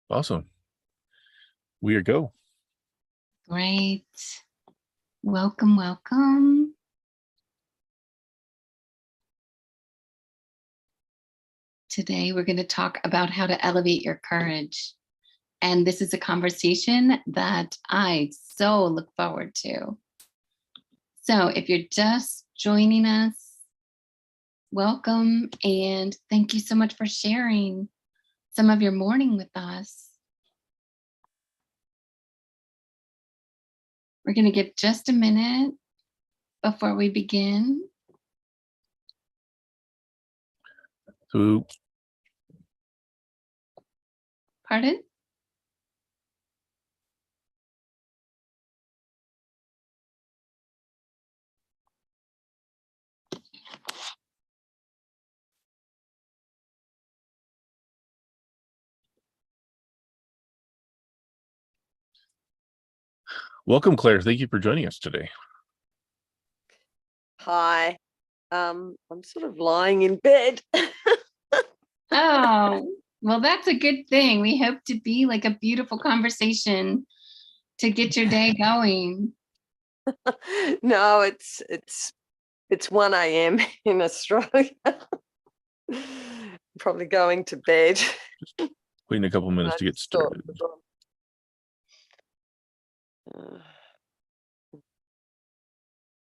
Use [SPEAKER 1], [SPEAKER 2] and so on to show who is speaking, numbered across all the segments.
[SPEAKER 1] Awesome. We are go.
[SPEAKER 2] Great. Welcome. Today, we're going to talk about how to elevate your courage. And this is a conversation that I so look forward to. So if you're just joining us, welcome. And thank you so much for sharing some of your morning with us. We're going to give just a minute before we begin.
[SPEAKER 1] So,
[SPEAKER 2] Pardon?
[SPEAKER 1] welcome, Claire. Thank you for joining us today.
[SPEAKER 3] Hi. I'm sort of lying in bed.
[SPEAKER 2] Oh, well, that's a good thing. We hope to be like a beautiful conversation to get your day going.
[SPEAKER 3] No, it's 1 a.m. in Australia. Probably going to bed.
[SPEAKER 1] Waiting a couple minutes to get started.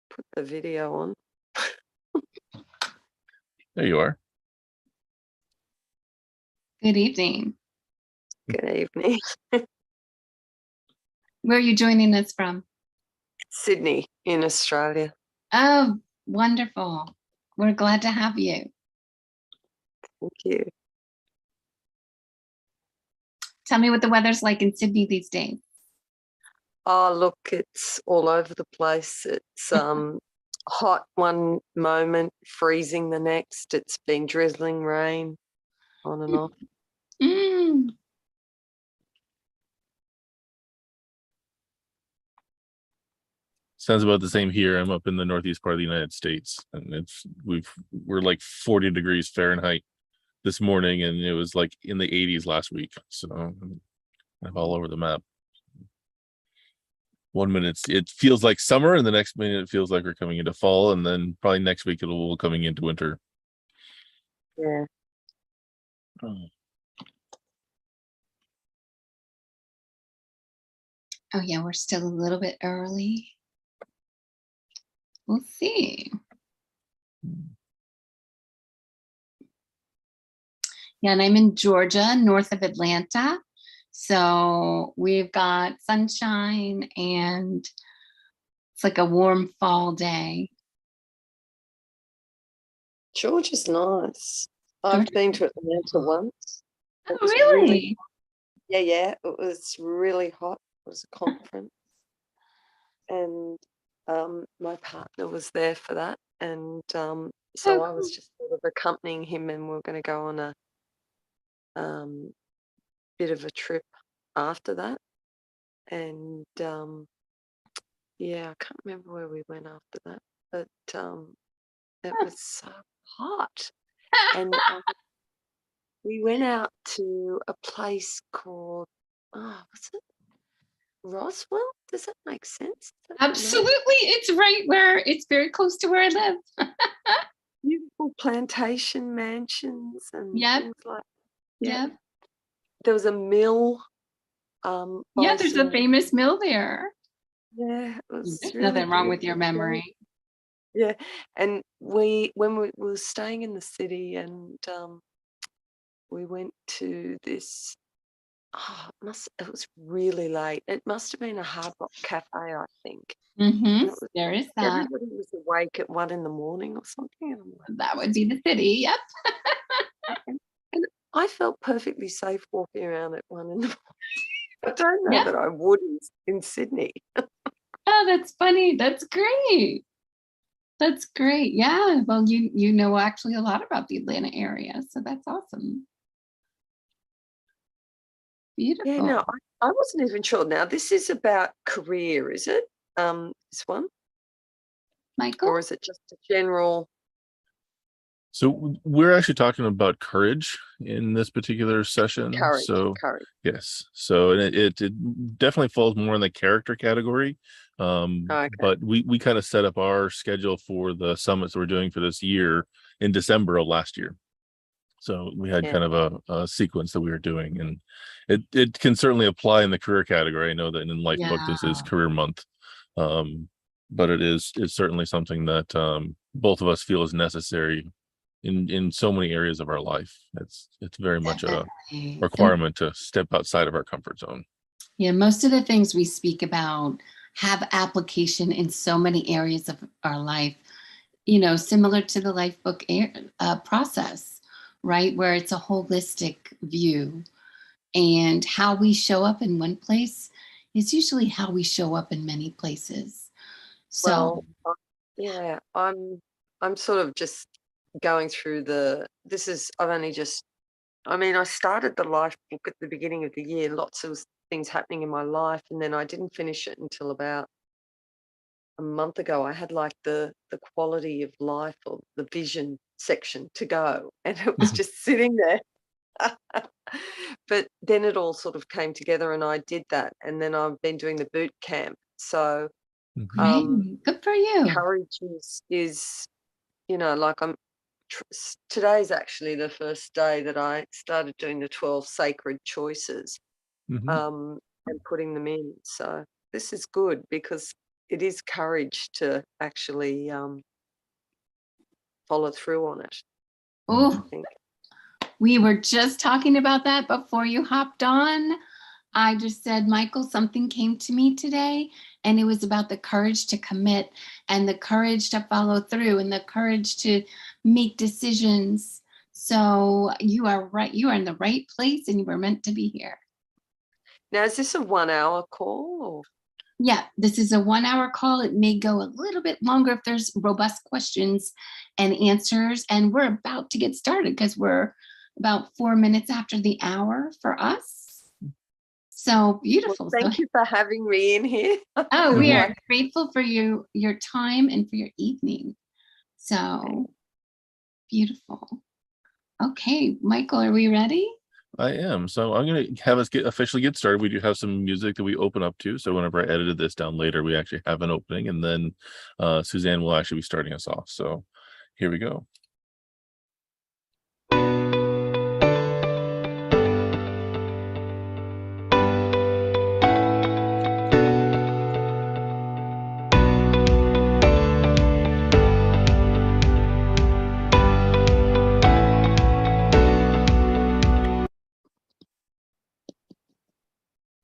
[SPEAKER 3] Put the video on.
[SPEAKER 1] There you are.
[SPEAKER 2] Good evening.
[SPEAKER 3] Good evening.
[SPEAKER 2] Where are you joining us from?
[SPEAKER 3] Sydney in Australia.
[SPEAKER 2] Oh, wonderful. We're glad to have you.
[SPEAKER 3] Thank you.
[SPEAKER 2] Tell me what the weather's like in Sydney these days.
[SPEAKER 3] Oh, look, it's all over the place. It's hot one moment, freezing the next. It's been drizzling rain on and off.
[SPEAKER 1] Sounds about the same here. I'm up in the northeast part of the United States, and we're like 40 degrees Fahrenheit this morning, and it was like in the 80s last week. So I'm all over the map. 1 minute it feels like summer, and the next minute it feels like we're coming into fall, and then probably next week it'll be coming into winter.
[SPEAKER 3] Yeah.
[SPEAKER 2] Oh yeah, we're still a little bit early. We'll see. Yeah, and I'm in Georgia, north of Atlanta. So we've got sunshine and it's like a warm fall day.
[SPEAKER 3] Georgia's nice. I've been to Atlanta once.
[SPEAKER 2] Oh, really?
[SPEAKER 3] Yeah. It was really hot. It was a conference. And my partner was there for that. And so I was just sort of accompanying him, and we were going to go on a bit of a trip after that. And yeah, I can't remember where we went after that, but it was so hot. And we went out to a place called, what's it? Roswell? Does that make sense?
[SPEAKER 2] Absolutely. It's right where, it's very close to where I live.
[SPEAKER 3] Beautiful plantation mansions and things like that.
[SPEAKER 2] Yep.
[SPEAKER 3] There was a mill.
[SPEAKER 2] Yeah, there's a famous mill there.
[SPEAKER 3] Yeah.
[SPEAKER 2] There's nothing wrong with your memory.
[SPEAKER 3] Yeah. And when we were staying in the city, and we went to this, it was really late. It must have been a Hard Rock Cafe, I think.
[SPEAKER 2] There is that.
[SPEAKER 3] Everybody was awake at 1 a.m. or something. And I'm like,
[SPEAKER 2] that would be the city, yep.
[SPEAKER 3] and I felt perfectly safe walking around at 1 a.m. I don't know that I would in Sydney.
[SPEAKER 2] Oh, that's funny. That's great. That's great. Yeah. Well, you know actually a lot about the Atlanta area, so that's awesome. Beautiful.
[SPEAKER 3] Yeah, no, I wasn't even sure. Now, this is about career, is it? This one?
[SPEAKER 2] Michael?
[SPEAKER 3] Or is it just a general?
[SPEAKER 1] So we're actually talking about courage in this particular session.
[SPEAKER 3] Courage,
[SPEAKER 1] So
[SPEAKER 3] courage.
[SPEAKER 1] yes, so and it definitely falls more in the character category.
[SPEAKER 3] Okay.
[SPEAKER 1] But we kind of set up our schedule for the summits we're doing for this year in December of last year. So we had
[SPEAKER 3] Yeah.
[SPEAKER 1] kind of a sequence that we were doing, and it can certainly apply in the career category. I know that in Life Book this is
[SPEAKER 2] Yeah.
[SPEAKER 1] career month, but it's certainly something that both of us feel is necessary in so many areas of our life. It's very much a
[SPEAKER 2] Definitely.
[SPEAKER 1] requirement to step outside of our comfort zone.
[SPEAKER 2] Yeah, most of the things we speak about have application in so many areas of our life, similar to the life book process, right? Where it's a holistic view. And how we show up in one place is usually how we show up in many places. So,
[SPEAKER 3] Well, yeah, I'm sort of just going through I've only just, I mean, I started the life book at the beginning of the year, lots of things happening in my life, and then I didn't finish it until about a month ago. I had like the quality of life or the vision section to go, and it was just sitting there. But then it all sort of came together, and I did that, and then I've been doing the boot camp. So
[SPEAKER 2] great. Good for you.
[SPEAKER 3] courage is like today's actually the first day that I started doing the 12 sacred choices,
[SPEAKER 1] Mhm.
[SPEAKER 3] and putting them in. So this is good because it is courage to actually follow through on it, I
[SPEAKER 2] Oh,
[SPEAKER 3] think.
[SPEAKER 2] we were just talking about that before you hopped on. I just said, Michael, something came to me today, and it was about the courage to commit and the courage to follow through and the courage to make decisions. So you are right. You are in the right place and you were meant to be here.
[SPEAKER 3] Now, is this a 1 hour call or?
[SPEAKER 2] Yeah, this is a 1 hour call. It may go a little bit longer if there's robust questions and answers. And we're about to get started because we're about 4 minutes after the hour for us. So
[SPEAKER 3] Well,
[SPEAKER 2] beautiful. So,
[SPEAKER 3] thank you for having me in here.
[SPEAKER 2] oh, we are
[SPEAKER 3] Like,
[SPEAKER 2] grateful for your time and for your evening. So beautiful. Okay, Michael, are we ready?
[SPEAKER 1] I am. So I'm going to have us officially get started. We do have some music that we open up to. So whenever I edited this down later, we actually have an opening, and then Suzanne will actually be starting us off. So here we go.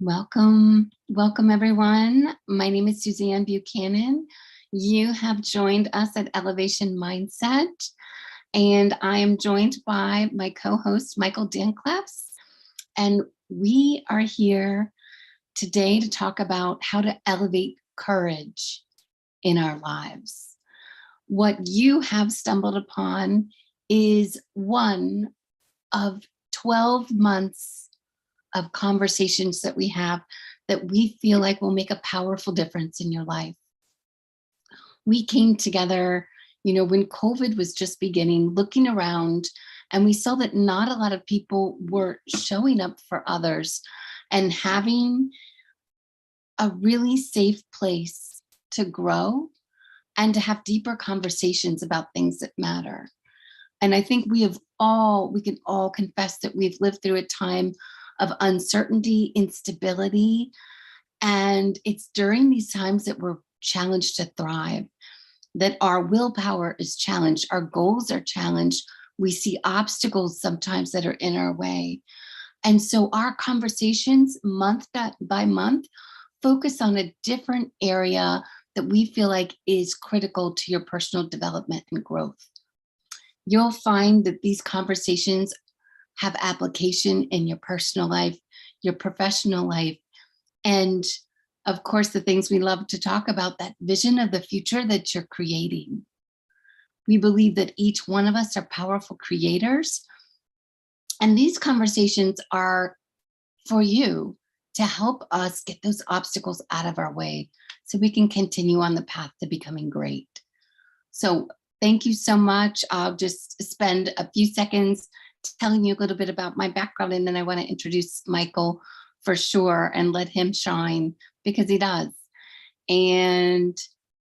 [SPEAKER 2] Welcome everyone. My name is Suzanne Buchanan. You have joined us at Elevation Mindset, and I am joined by my co-host, Michael Danclaps, and we are here today to talk about how to elevate courage in our lives. What you have stumbled upon is one of 12 months of conversations that we have that we feel like will make a powerful difference in your life. We came together, when COVID was just beginning, looking around, and we saw that not a lot of people were showing up for others and having a really safe place to grow and to have deeper conversations about things that matter. And I think we can all confess that we've lived through a time of uncertainty, instability. And it's during these times that we're challenged to thrive, that our willpower is challenged, our goals are challenged. We see obstacles sometimes that are in our way. And so our conversations month by month focus on a different area that we feel like is critical to your personal development and growth. You'll find that these conversations have application in your personal life, your professional life, and of course, the things we love to talk about, that vision of the future that you're creating. We believe that each one of us are powerful creators. And these conversations are for you to help us get those obstacles out of our way so we can continue on the path to becoming great. So thank you so much. I'll just spend a few seconds telling you a little bit about my background, and then I want to introduce Michael for sure and let him shine because he does. And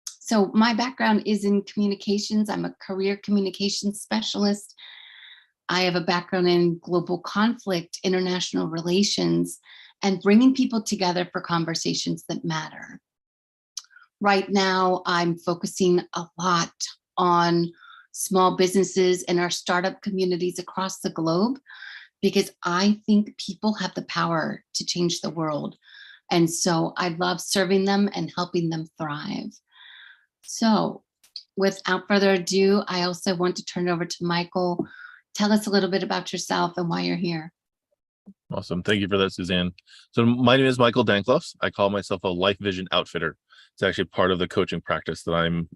[SPEAKER 2] so my background is in communications. I'm a career communications specialist. I have a background in global conflict, international relations, and bringing people together for conversations that matter. Right now, I'm focusing a lot on small businesses and our startup communities across the globe because I think people have the power to change the world. And so I love serving them and helping them thrive. So without further ado, I also want to turn it over to Michael. Tell us a little bit about yourself and why you're here.
[SPEAKER 1] Awesome. Thank you for that, Suzanne. So my name is Michael Dankloffs. I call myself a life vision outfitter. It's actually part of the coaching practice that I'm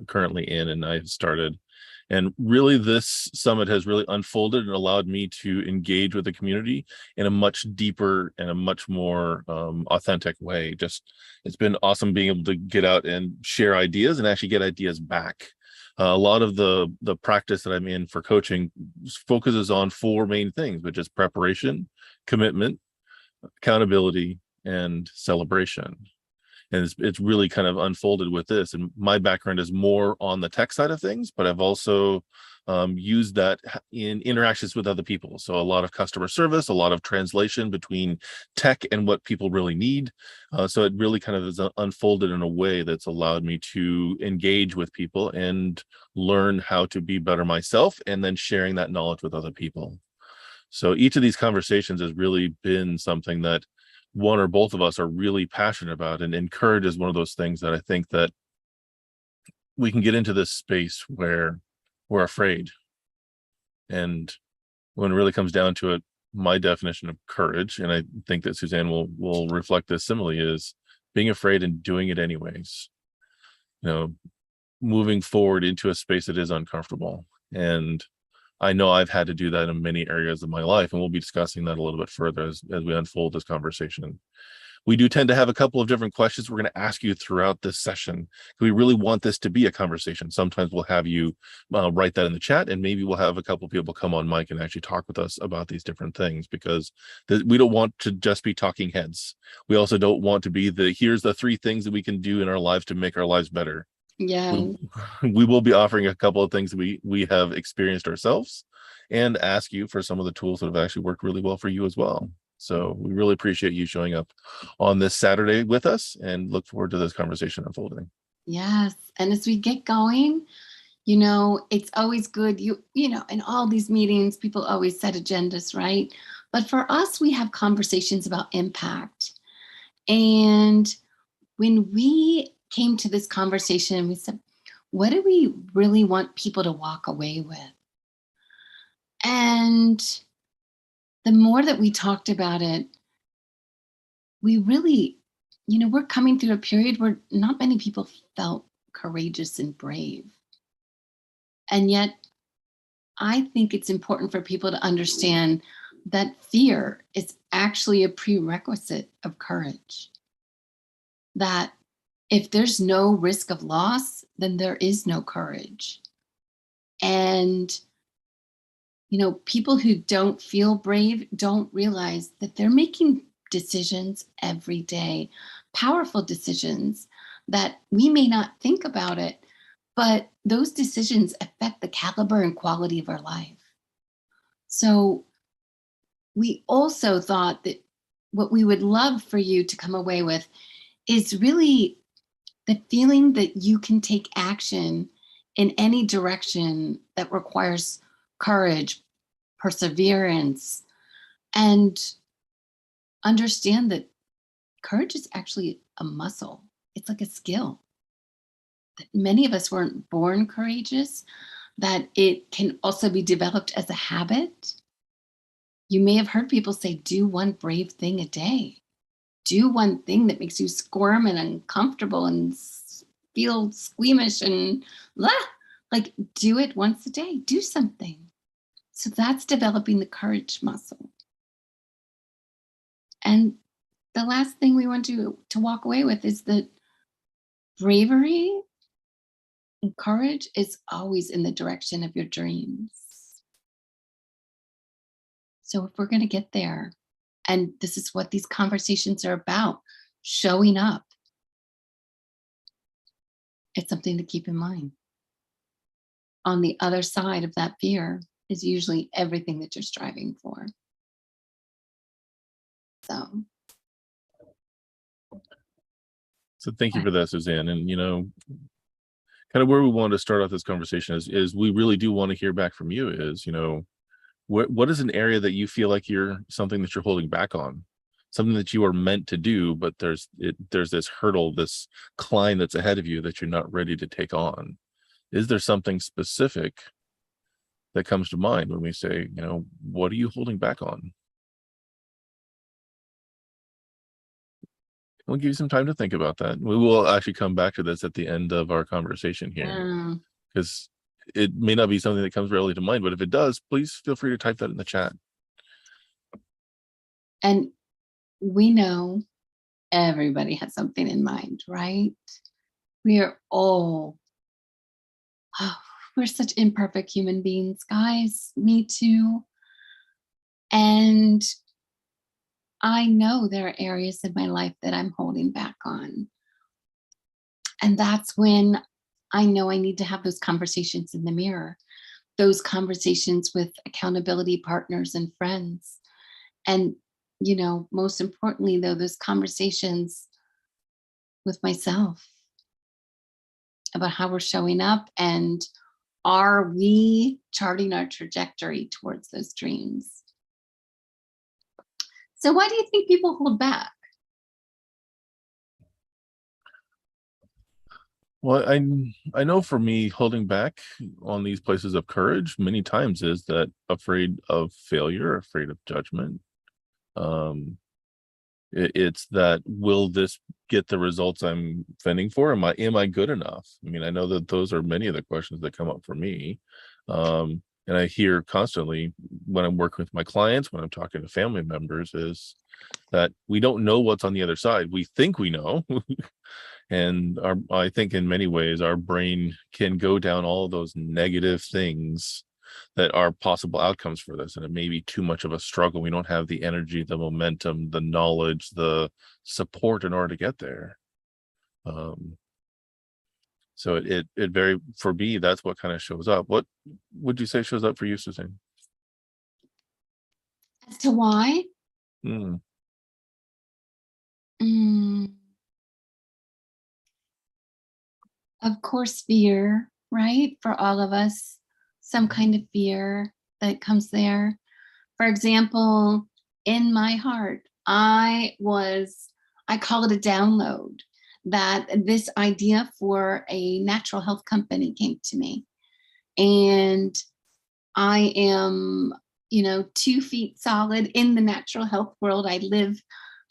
[SPEAKER 1] currently in and I've started. And really, this summit has really unfolded and allowed me to engage with the community in a much deeper and a much more authentic way. Just, it's been awesome being able to get out and share ideas and actually get ideas back. A lot of the practice that I'm in for coaching focuses on four main things, which is preparation, commitment, accountability, and celebration. And it's really kind of unfolded with this. And my background is more on the tech side of things, but I've also used that in interactions with other people. So a lot of customer service, a lot of translation between tech and what people really need. So it really kind of is unfolded in a way that's allowed me to engage with people and learn how to be better myself, and then sharing that knowledge with other people. So each of these conversations has really been something that one or both of us are really passionate about, and courage is one of those things that I think that we can get into this space where we're afraid. And when it really comes down to it, my definition of courage, and I think that Suzanne will reflect this similarly, is being afraid and doing it anyways. You know, moving forward into a space that is uncomfortable. And I know I've had to do that in many areas of my life, and we'll be discussing that a little bit further as we unfold this conversation. We do tend to have a couple of different questions we're going to ask you throughout this session. We really want this to be a conversation. Sometimes we'll have you write that in the chat, and maybe we'll have a couple of people come on mic and actually talk with us about these different things, because we don't want to just be talking heads. We also don't want to be here's the 3 things that we can do in our lives to make our lives better.
[SPEAKER 2] Yeah.
[SPEAKER 1] We will be offering a couple of things that we have experienced ourselves, and ask you for some of the tools that have actually worked really well for you as well. So we really appreciate you showing up on this Saturday with us, and look forward to this conversation unfolding.
[SPEAKER 2] Yes. And as we get going, it's always good. In all these meetings, people always set agendas, right? But for us, we have conversations about impact. And when we came to this conversation, we said, what do we really want people to walk away with? And the more that we talked about it, we really, we're coming through a period where not many people felt courageous and brave. And yet, I think it's important for people to understand that fear is actually a prerequisite of courage. That if there's no risk of loss, then there is no courage. And, people who don't feel brave don't realize that they're making decisions every day, powerful decisions that we may not think about it, but those decisions affect the caliber and quality of our life. So we also thought that what we would love for you to come away with is really the feeling that you can take action in any direction that requires courage, perseverance, and understand that courage is actually a muscle. It's like a skill. That many of us weren't born courageous, that it can also be developed as a habit. You may have heard people say, do one brave thing a day. Do one thing that makes you squirm and uncomfortable and feel squeamish and like do it once a day. Do something. So that's developing the courage muscle. And the last thing we want you to walk away with is that bravery And courage is always in the direction of your dreams. So if we're going to get there, and this is what these conversations are about, showing up, it's something to keep in mind. On the other side of that fear is usually everything that you're striving for. So,
[SPEAKER 1] So thank you for that, Suzanne. And kind of where we wanted to start off this conversation is we really do want to hear back from you. Is what is an area that you feel like you're something that you're holding back on, something that you are meant to do, but there's this hurdle, this climb that's ahead of you that you're not ready to take on. Is there something specific that comes to mind when we say, what are you holding back on? We'll give you some time to think about that. We will actually come back to this at the end of our conversation here,
[SPEAKER 2] um,
[SPEAKER 1] because it may not be something that comes readily to mind, but if it does, please feel free to type that in the chat.
[SPEAKER 2] and we know everybody has something in mind, right? We are all, oh, we're such imperfect human beings, guys. Me too. And I know there are areas in my life that I'm holding back on. And that's when I know I need to have those conversations in the mirror, those conversations with accountability partners and friends. And, most importantly, though, those conversations with myself about how we're showing up and are we charting our trajectory towards those dreams? So, why do you think people hold back?
[SPEAKER 1] Well, I know for me, holding back on these places of courage many times is that afraid of failure, afraid of judgment. Um, it's that, will this get the results I'm fending for? Am I good enough? I mean, I know that those are many of the questions that come up for me. And I hear constantly when I'm working with my clients, when I'm talking to family members, is that we don't know what's on the other side. We think we know. And I think in many ways our brain can go down all of those negative things that are possible outcomes for this, and it may be too much of a struggle. We don't have the energy, the momentum, the knowledge, the support in order to get there. So it very, for me, that's what kind of shows up. What would you say shows up for you, Suzanne?
[SPEAKER 2] As to why?
[SPEAKER 1] Mm,
[SPEAKER 2] Mm, of course, fear, right? For all of us, some kind of fear that comes there. For example, in my heart, I call it a download, that this idea for a natural health company came to me. And I am, 2 feet solid in the natural health world. I live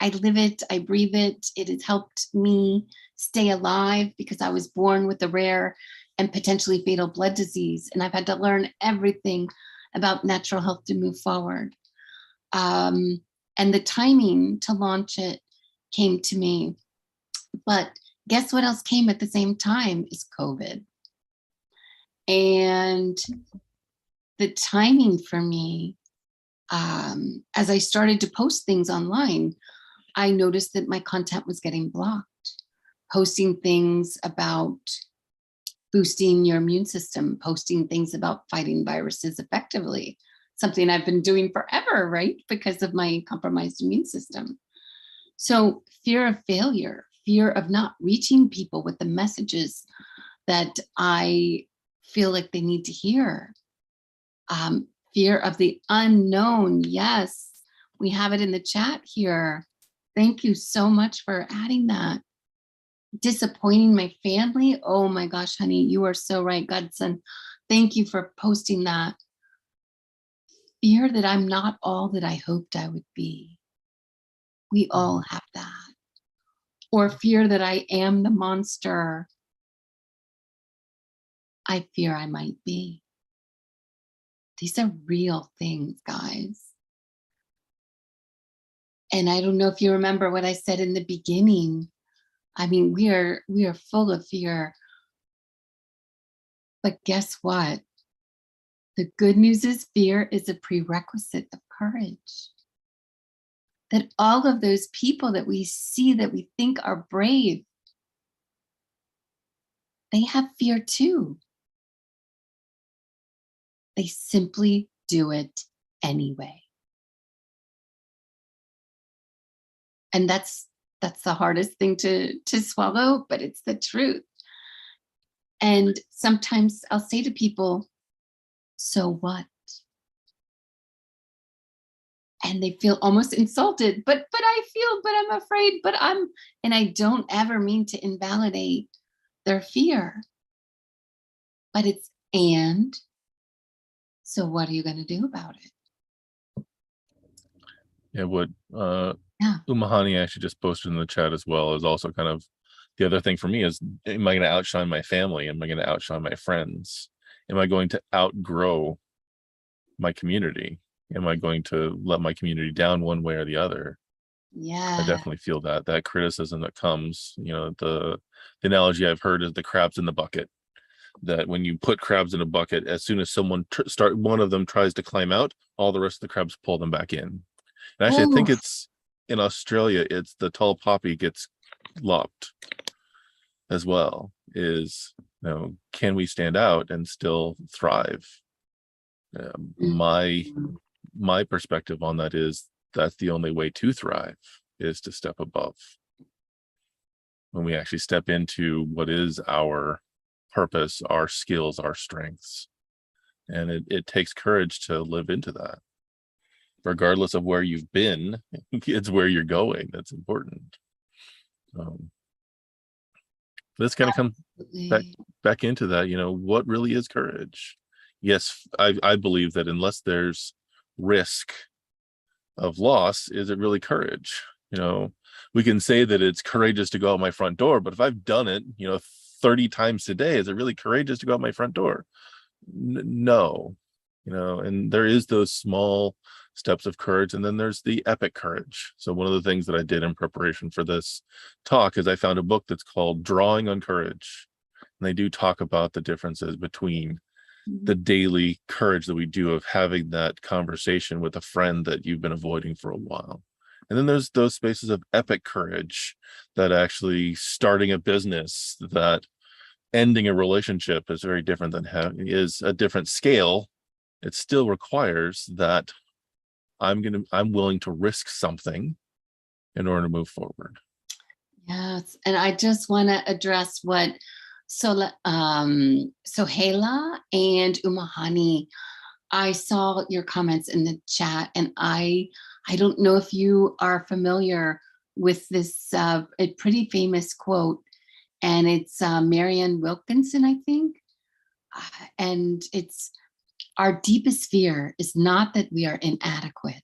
[SPEAKER 2] it, I breathe it. It has helped me stay alive because I was born with a rare and potentially fatal blood disease. And I've had to learn everything about natural health to move forward. Um, and the timing to launch it came to me. But guess what else came at the same time is COVID. And the timing for me, as I started to post things online, I noticed that my content was getting blocked. Posting things about boosting your immune system, posting things about fighting viruses effectively, something I've been doing forever, right? Because of my compromised immune system. So, fear of failure, fear of not reaching people with the messages that I feel like they need to hear. Fear of the unknown. Yes, we have it in the chat here. Thank you so much for adding that. Disappointing my family. Oh my gosh, honey, you are so right, Godson. Thank you for posting that. Fear that I'm not all that I hoped I would be. We all have that. Or fear that I am the monster I fear I might be. These are real things, guys. And I don't know if you remember what I said in the beginning. I mean, we are full of fear. But guess what? The good news is fear is a prerequisite of courage. That all of those people that we see that we think are brave, they have fear too. They simply do it anyway. And that's the hardest thing to swallow, but it's the truth. And sometimes I'll say to people, so what? And they feel almost insulted, but I'm afraid, and I don't ever mean to invalidate their fear. But it's, and so what are you going to do about it?
[SPEAKER 1] Yeah, what
[SPEAKER 2] Yeah.
[SPEAKER 1] Umahani actually just posted in the chat as well is also kind of the other thing for me is, am I going to outshine my family? Am I going to outshine my friends? Am I going to outgrow my community? Am I going to let my community down one way or the other?
[SPEAKER 2] Yeah.
[SPEAKER 1] I definitely feel that criticism that comes, the analogy I've heard is the crabs in the bucket. That when you put crabs in a bucket, as soon as someone one of them tries to climb out, all the rest of the crabs pull them back in. And actually, I think it's in Australia, it's the tall poppy gets lopped as well. Is, can we stand out and still thrive? My perspective on that is that's the only way to thrive, is to step above. When we actually step into what is our purpose, our skills, our strengths. And it takes courage to live into that. Regardless of where you've been, it's where you're going that's important. This kind of comes back into that, what really is courage? Yes, I believe that unless there's risk of loss, is it really courage? We can say that it's courageous to go out my front door, but if I've done it, 30 times today, is it really courageous to go out my front door? No. And there is those small steps of courage, and then there's the epic courage. So one of the things that I did in preparation for this talk is I found a book that's called Drawing on Courage, and they do talk about the differences between the daily courage that we do of having that conversation with a friend that you've been avoiding for a while. And then there's those spaces of epic courage, that actually starting a business, that ending a relationship is very different than is a different scale. It still requires that I'm willing to risk something in order to move forward.
[SPEAKER 2] Yes, and I just want to address what Sohela and Umahani. I saw your comments in the chat, and I don't know if you are familiar with this a pretty famous quote, and it's Marianne Wilkinson, I think, and it's, our deepest fear is not that we are inadequate.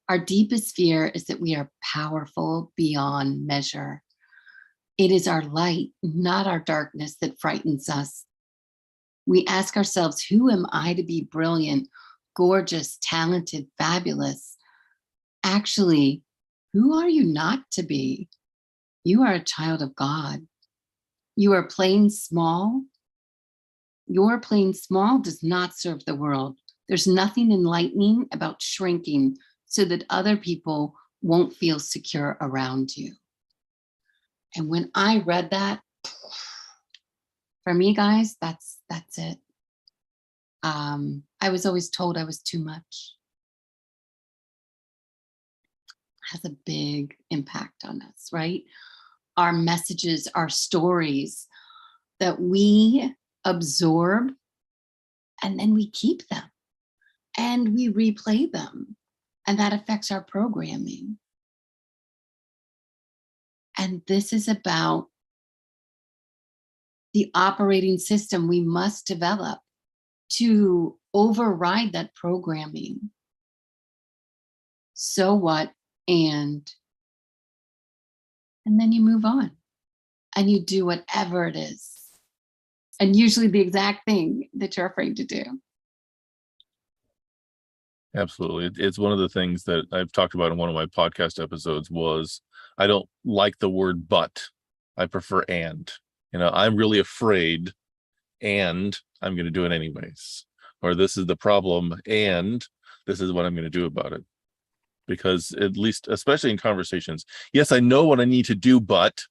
[SPEAKER 2] Our deepest fear is that we are powerful beyond measure. It is our light, not our darkness, that frightens us. We ask ourselves, who am I to be brilliant, gorgeous, talented, fabulous? Actually, who are you not to be? You are a child of God. You are playing small. Your playing small does not serve the world. There's nothing enlightening about shrinking so that other people won't feel secure around you. And when I read that, for me, guys, that's it. I was always told I was too much. Has a big impact on us, right? Our messages, our stories that we absorb, and then we keep them and we replay them, and that affects our programming. And this is about the operating system we must develop to override that programming. So what? And then you move on and you do whatever it is. And usually the exact thing that you're afraid to do.
[SPEAKER 1] Absolutely. It's one of the things that I've talked about in one of my podcast episodes was I don't like the word but. I prefer and. I'm really afraid and I'm going to do it anyways. Or this is the problem and this is what I'm going to do about it. Because at least, especially in conversations, yes, I know what I need to do, but,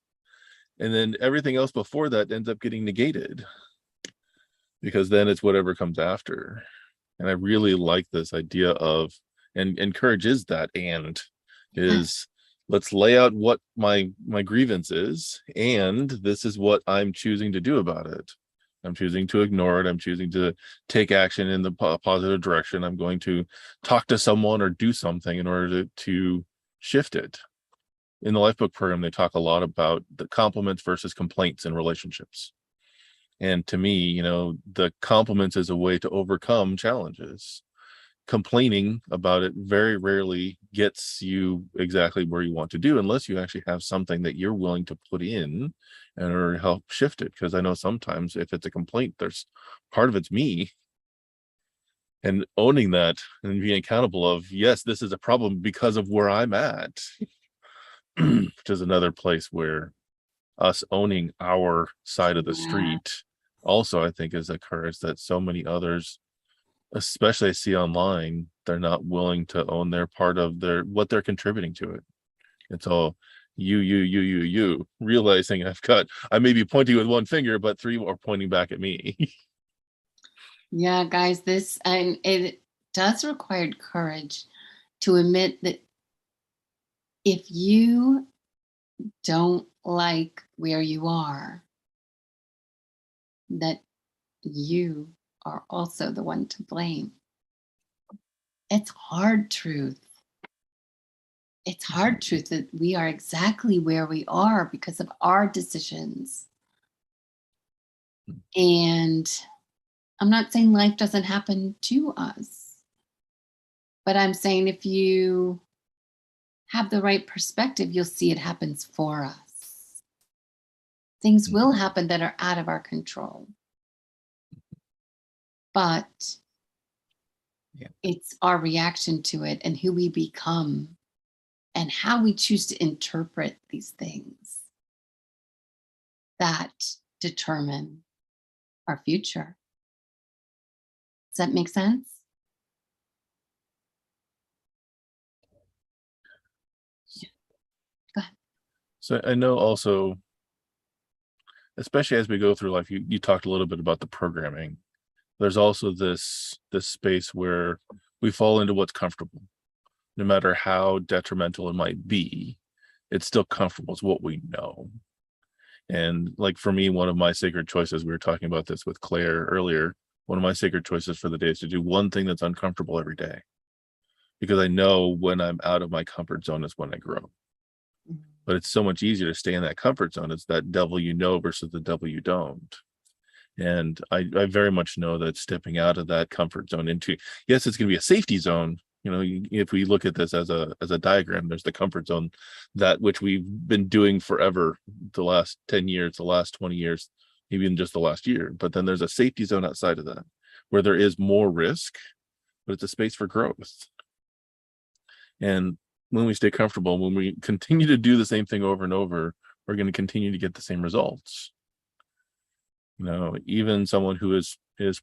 [SPEAKER 1] and then everything else before that ends up getting negated because then it's whatever comes after. And I really like this idea of, and courage is that, and is let's lay out what my grievance is, and this is what I'm choosing to do about it. I'm choosing to ignore it. I'm choosing to take action in the positive direction. I'm going to talk to someone or do something in order to shift it. In the Lifebook program, they talk a lot about the compliments versus complaints in relationships. And to me, you know, the compliments is a way to overcome challenges. Complaining about it very rarely gets you exactly where you want to do unless you actually have something that you're willing to put in or help shift it. Because I know sometimes if it's a complaint, there's part of it's me. And owning that and being accountable of, yes, this is a problem because of where I'm at, which is another place where us owning our side of the street also, I think, is a courage that so many others, especially I see online, they're not willing to own their part of what they're contributing to it. It's all you, realizing I may be pointing with one finger, but three are pointing back at me.
[SPEAKER 2] Yeah, guys, this, and it does require courage to admit that if you don't like where you are, that you are also the one to blame. It's hard truth. It's hard truth that we are exactly where we are because of our decisions. And I'm not saying life doesn't happen to us, but I'm saying if you have the right perspective, you'll see it happens for us. Things will happen that are out of our control. But it's our reaction to it and who we become and how we choose to interpret these things that determine our future. Does that make sense? Go ahead.
[SPEAKER 1] So I know also, especially as we go through life, you talked a little bit about the programming. There's also this space where we fall into what's comfortable. No matter how detrimental it might be, it's still comfortable. It's what we know. And like for me, one of my sacred choices, we were talking about this with Claire earlier, one of my sacred choices for the day is to do one thing that's uncomfortable every day. Because I know when I'm out of my comfort zone is when I grow. But it's so much easier to stay in that comfort zone. It's that devil you know versus the devil you don't. And I very much know that stepping out of that comfort zone into, yes, it's going to be a safety zone. You know, if we look at this as a diagram, there's the comfort zone, that which we've been doing forever, the last 10 years, the last 20 years, maybe even just the last year. But then there's a safety zone outside of that where there is more risk, but it's a space for growth. And when we stay comfortable, when we continue to do the same thing over and over, we're going to continue to get the same results. You know, even someone who is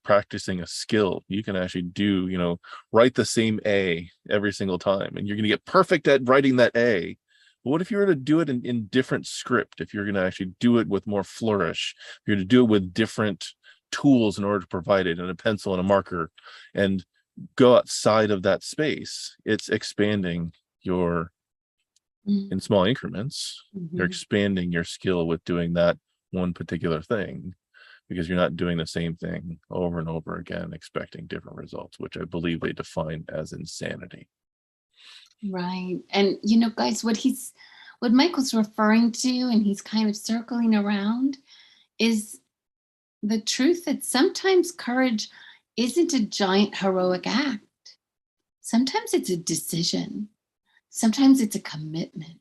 [SPEAKER 1] practicing a skill, you can actually do, you know, write the same A every single time, and you're going to get perfect at writing that A. But what if you were to do it in different script? If you're going to actually do it with more flourish, if you're to do it with different tools in order to provide it, and a pencil and a marker, and go outside of that space, it's expanding your, in small increments, you're expanding your skill with doing that one particular thing, because you're not doing the same thing over and over again, expecting different results, which I believe they define as insanity.
[SPEAKER 2] Right. And you know, guys, what Michael's referring to, and he's kind of circling around, is the truth that sometimes courage isn't a giant heroic act. Sometimes it's a decision. Sometimes it's a commitment.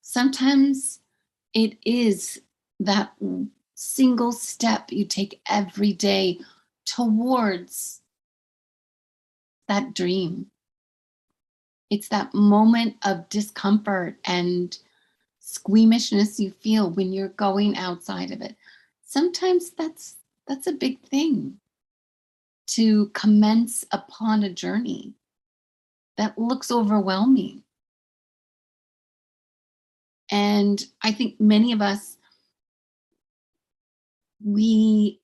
[SPEAKER 2] Sometimes it is that single step you take every day towards that dream. It's that moment of discomfort and squeamishness you feel when you're going outside of it. Sometimes that's That's a big thing to commence upon a journey that looks overwhelming. And I think many of us, we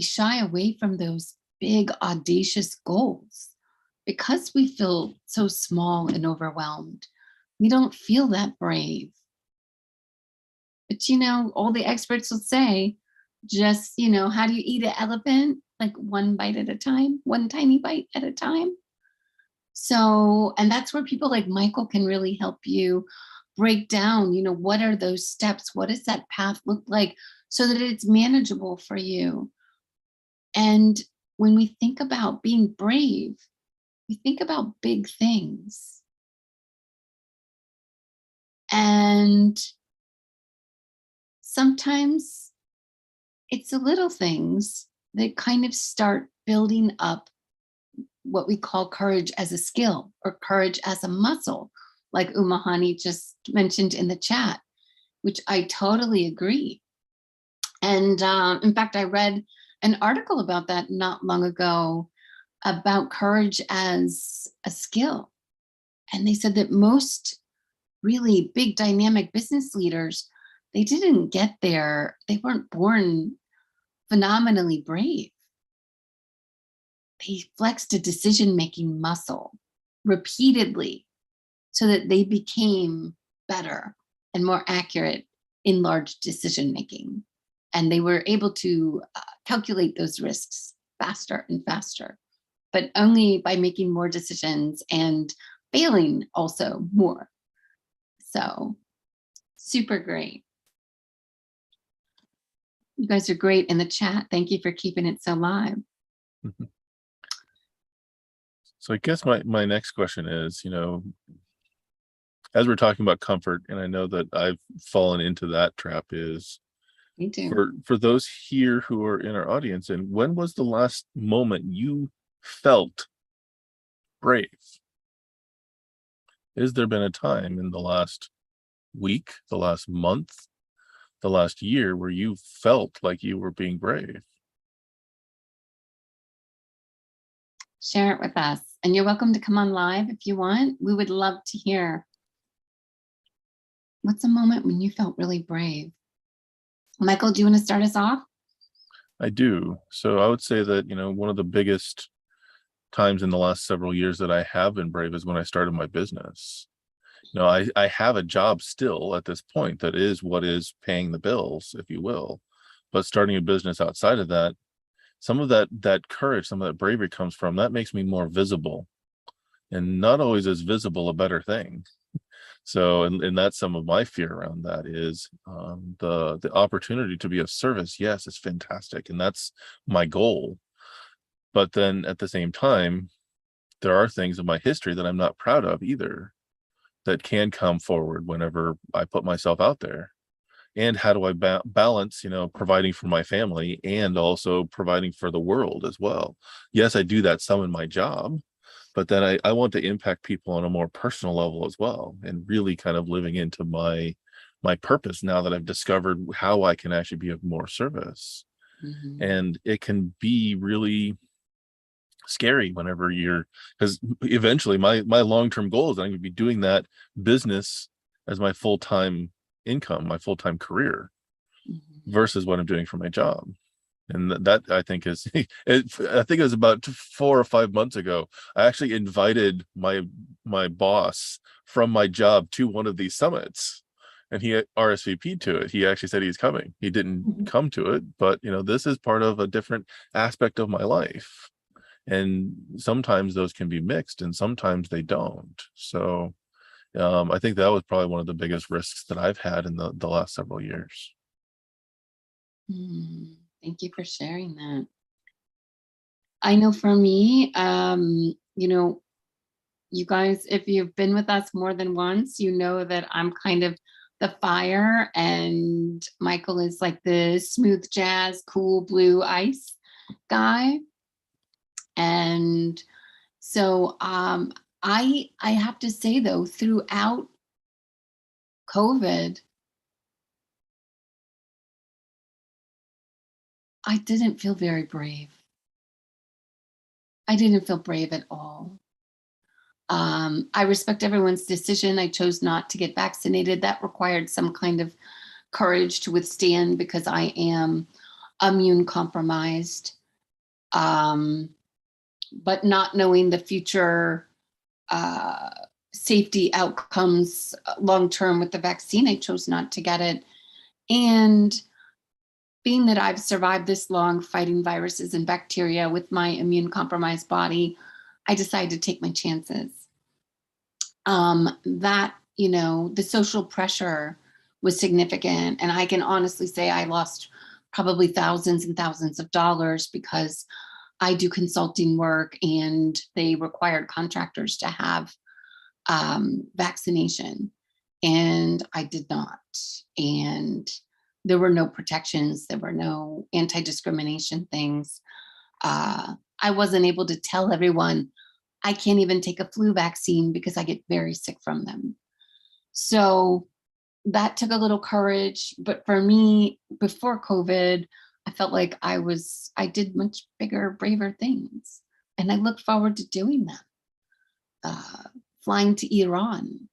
[SPEAKER 2] shy away from those big audacious goals because we feel so small and overwhelmed. We don't feel that brave. But all the experts will say, just, how do you eat an elephant? Like one bite at a time, one tiny bite at a time. So, and that's where people like Michael can really help you break down, what are those steps? What does that path look like so that it's manageable for you? And when we think about being brave, we think about big things. And sometimes it's the little things that kind of start building up what we call courage as a skill or courage as a muscle, like Umahani just mentioned in the chat, which I totally agree. And in fact, I read an article about that not long ago about courage as a skill. And they said that most really big dynamic business leaders, they didn't get there. They weren't born phenomenally brave. They flexed a decision-making muscle repeatedly so that they became better and more accurate in large decision-making. And they were able to calculate those risks faster and faster, but only by making more decisions and failing also more. So super great. You guys are great in the chat. Thank you for keeping it so live.
[SPEAKER 1] Mhm. So I guess my next question is, as we're talking about comfort, and I know that I've fallen into that trap, is
[SPEAKER 2] Me too.
[SPEAKER 1] for those here who are in our audience, and when was the last moment you felt brave? Has there been a time in the last week, the last month, the last year where you felt like you were being brave?
[SPEAKER 2] Share it with us. And you're welcome to come on live if you want. We would love to hear. What's a moment when you felt really brave? Michael, do you want to start us off?
[SPEAKER 1] I do. So I would say that, one of the biggest times in the last several years that I have been brave is when I started my business. I have a job still at this point that is what is paying the bills, if you will. But starting a business outside of that, some of that courage, some of that bravery comes from that makes me more visible. And not always is visible a better thing. So, and that's some of my fear around that is the opportunity to be of service. Yes, it's fantastic, and that's my goal. But then at the same time, there are things in my history that I'm not proud of either that can come forward whenever I put myself out there. And how do I balance, providing for my family and also providing for the world as well? Yes, I do that some in my job, but then I want to impact people on a more personal level as well, and really kind of living into my purpose now that I've discovered how I can actually be of more service.
[SPEAKER 2] Mhm.
[SPEAKER 1] And it can be really scary whenever because eventually my long-term goal is I'm going to be doing that business as my full-time income, my full-time career,
[SPEAKER 2] Mhm.
[SPEAKER 1] versus what I'm doing for my job. And that I think is I think it was about 4 or 5 months ago, I actually invited my boss from my job to one of these summits, and he RSVP'd to it. He actually said he's coming. He didn't
[SPEAKER 2] Mhm.
[SPEAKER 1] come to it, but this is part of a different aspect of my life. And sometimes those can be mixed and sometimes they don't. So I think that was probably one of the biggest risks that I've had in the last several years.
[SPEAKER 2] Thank you for sharing that. I know for me, you guys, if you've been with us more than once, you know that I'm kind of the fire and Michael is like the smooth jazz, cool blue ice guy. And so I have to say though, throughout COVID, I didn't feel very brave. I didn't feel brave at all. I respect everyone's decision. I chose not to get vaccinated. That required some kind of courage to withstand because I am immune compromised. But not knowing the future uh, safety outcomes long term with the vaccine, I chose not to get it. And being that I've survived this long fighting viruses and bacteria with my immune compromised body, I decided to take my chances. That, the social pressure was significant. And I can honestly say I lost probably thousands and thousands of dollars because I do consulting work and they required contractors to have vaccination. And I did not. And there were no protections, there were no anti-discrimination things. I wasn't able to tell everyone I can't even take a flu vaccine because I get very sick from them. So that took a little courage. But for me, before COVID, I felt like I did much bigger, braver things. And I look forward to doing them. Flying to Iran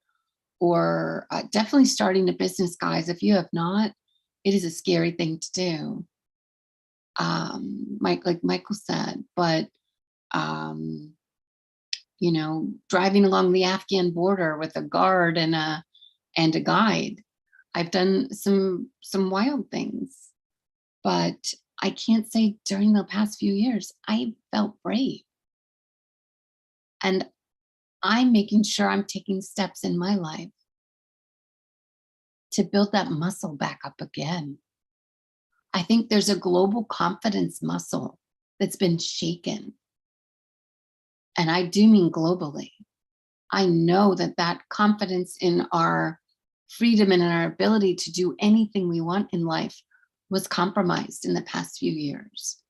[SPEAKER 2] or definitely starting a business, guys. If you have not, it is a scary thing to do. Like Michael said, but driving along the Afghan border with a guard and a guide. I've done some wild things, but I can't say during the past few years I felt brave. And I'm making sure I'm taking steps in my life to build that muscle back up again. I think there's a global confidence muscle that's been shaken. And I do mean globally. I know that confidence in our freedom and in our ability to do anything we want in life was compromised in the past few years.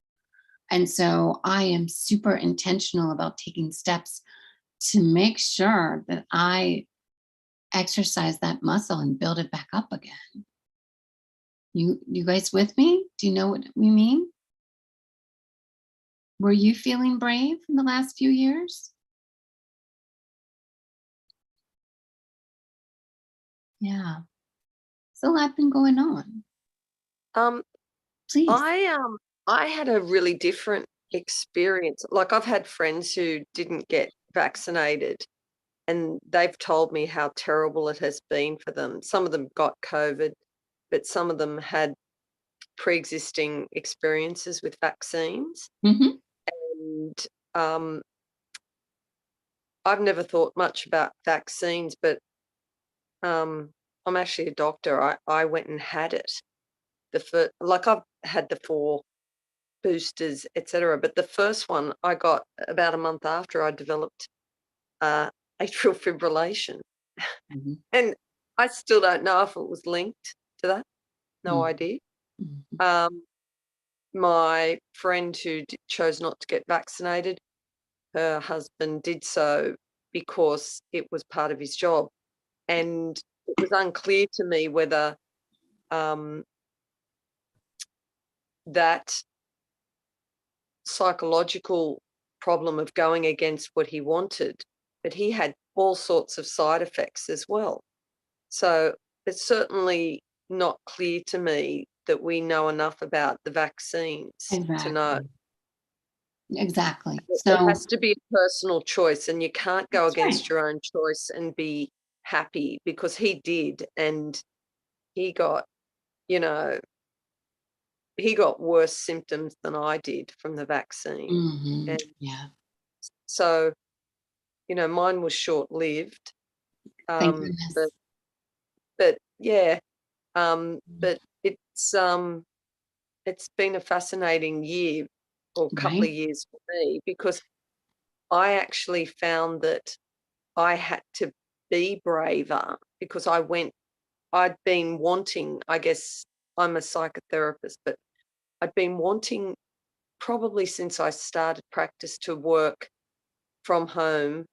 [SPEAKER 2] And so I am super intentional about taking steps to make sure that I exercise that muscle and build it back up again. You guys with me? Do you know what we mean? Were you feeling brave in the last few years? Yeah. So a lot been going on.
[SPEAKER 3] Um,
[SPEAKER 2] Please.
[SPEAKER 3] I had a really different experience. Like I've had friends who didn't get vaccinated and they've told me how terrible it has been for them. Some of them got COVID, but some of them had pre-existing experiences with vaccines.
[SPEAKER 2] Mhm.
[SPEAKER 3] And I've never thought much about vaccines, but I'm actually a doctor. I went and had it. I've had the 4 boosters, etc. But the first one I got about a month after I developed atrial fibrillation.
[SPEAKER 2] Mhm.
[SPEAKER 3] And I still don't know if it was linked to that. No
[SPEAKER 2] Mhm.
[SPEAKER 3] idea.
[SPEAKER 2] Mhm.
[SPEAKER 3] My friend who chose not to get vaccinated, her husband did so because it was part of his job. And it was unclear to me whether that psychological problem of going against what he wanted, but he had all sorts of side effects as well. So it's certainly not clear to me that we know enough about the vaccines to know.
[SPEAKER 2] Exactly.
[SPEAKER 3] It
[SPEAKER 2] So
[SPEAKER 3] has to be a personal choice, and you can't go
[SPEAKER 2] that's right.
[SPEAKER 3] against your own choice and be happy, because he did, and he got, you know, he got worse symptoms than I did from the vaccine.
[SPEAKER 2] Mhm.
[SPEAKER 3] And
[SPEAKER 2] Yeah.
[SPEAKER 3] so, mine was short-lived.
[SPEAKER 2] Thank
[SPEAKER 3] Um, but
[SPEAKER 2] goodness.
[SPEAKER 3] but yeah, but it's been a fascinating year or couple
[SPEAKER 2] Right?
[SPEAKER 3] of years for me, because I actually found that I had to be braver because I'd been wanting, I guess I'm a psychotherapist, but I'd been wanting probably since I started practice to work from home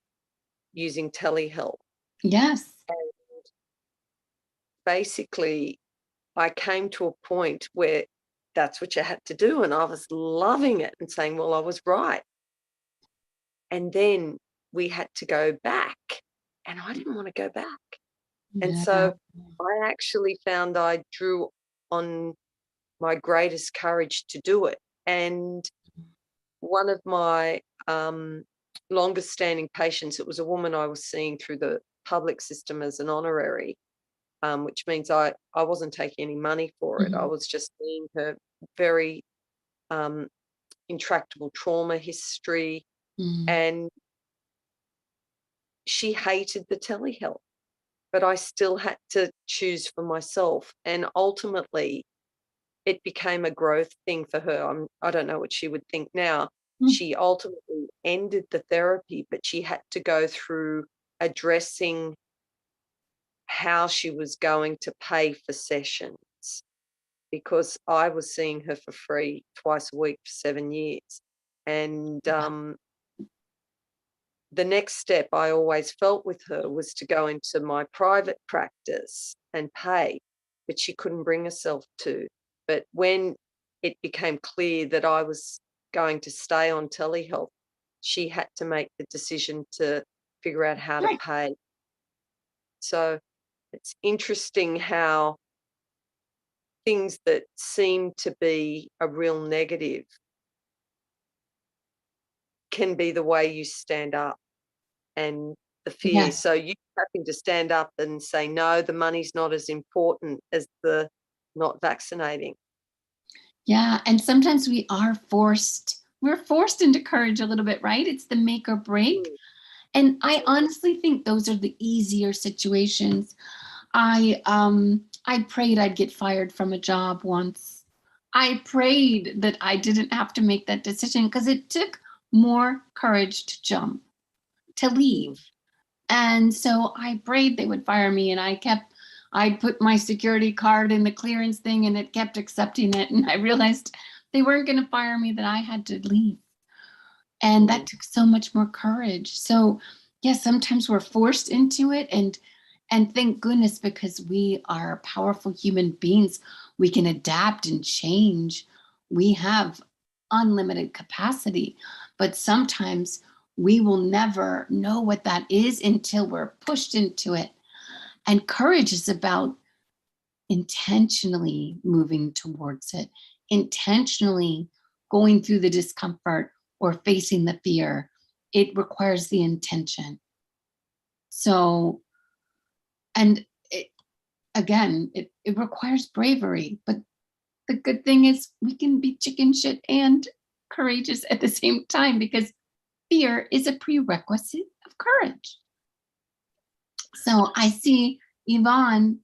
[SPEAKER 3] using telehealth.
[SPEAKER 2] Yes.
[SPEAKER 3] Basically, I came to a point where that's what you had to do. And I was loving it and saying, well, I was right. And then we had to go back, and I didn't want to go back. And
[SPEAKER 2] Yeah.
[SPEAKER 3] so I actually found I drew on my greatest courage to do it. And one of my longest standing patients, it was a woman I was seeing through the public system as an honorary, which means I wasn't taking any money for it. I
[SPEAKER 2] Mhm.
[SPEAKER 3] was just seeing her very intractable trauma history,
[SPEAKER 2] Mm.
[SPEAKER 3] and she hated the telehealth, but I still had to choose for myself. And ultimately, it became a growth thing for her. I don't know what she would think now.
[SPEAKER 2] Mm.
[SPEAKER 3] She ultimately ended the therapy, but she had to go through addressing how she was going to pay for sessions, because I was seeing her for free twice a week for 7 years. And the next step I always felt with her was to go into my private practice and pay, but she couldn't bring herself to. But when it became clear that I was going to stay on telehealth, she had to make the decision to figure out how to
[SPEAKER 2] Right.
[SPEAKER 3] pay. So it's interesting how things that seem to be a real negative can be the way you stand up, and the fear.
[SPEAKER 2] Yes.
[SPEAKER 3] So you having to stand up and say, no, the money's not as important as the not vaccinating.
[SPEAKER 2] Yeah. And sometimes we're forced into courage a little bit, right? It's the make or break.
[SPEAKER 3] Mm,
[SPEAKER 2] And I honestly think those are the easier situations. I prayed I'd get fired from a job once. I prayed that I didn't have to make that decision because it took more courage to jump, to
[SPEAKER 3] mm,
[SPEAKER 2] leave. And so I prayed they would fire me, and I'd put my security card in the clearance thing, and it kept accepting it. And I realized they weren't going to fire me, that I had to leave. And
[SPEAKER 3] mm.
[SPEAKER 2] that took so much more courage. So yes, sometimes we're forced into it, and thank goodness, because we are powerful human beings. We can adapt and change. We have unlimited capacity, but sometimes we will never know what that is until we're pushed into it. And courage is about intentionally moving towards it, intentionally going through the discomfort or facing the fear. It requires the intention. So, and it, again, it requires bravery. But the good thing is we can be chicken shit and courageous at the same time, because fear is a prerequisite of courage. So I see Yvonne.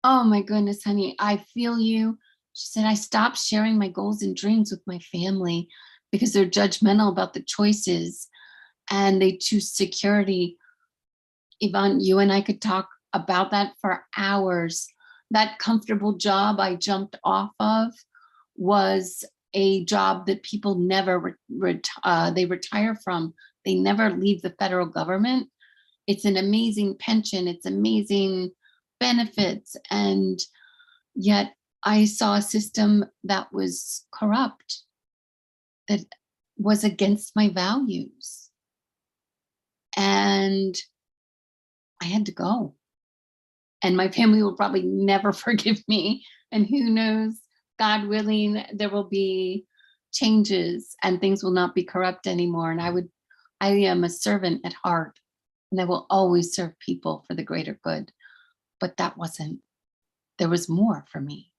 [SPEAKER 2] Oh my goodness, honey, I feel you. She said, I stopped sharing my goals and dreams with my family because they're judgmental about the choices and they choose security. Yvonne, you and I could talk about that for hours. That comfortable job I jumped off of was a job that people never they retire from. They never leave the federal government. It's an amazing pension. It's amazing benefits, and yet I saw a system that was corrupt, that was against my values, and I had to go. And my family will probably never forgive me. And who knows, God willing, there will be changes and things will not be corrupt anymore. And I am a servant at heart, and I will always serve people for the greater good. But that wasn't, there was more for me.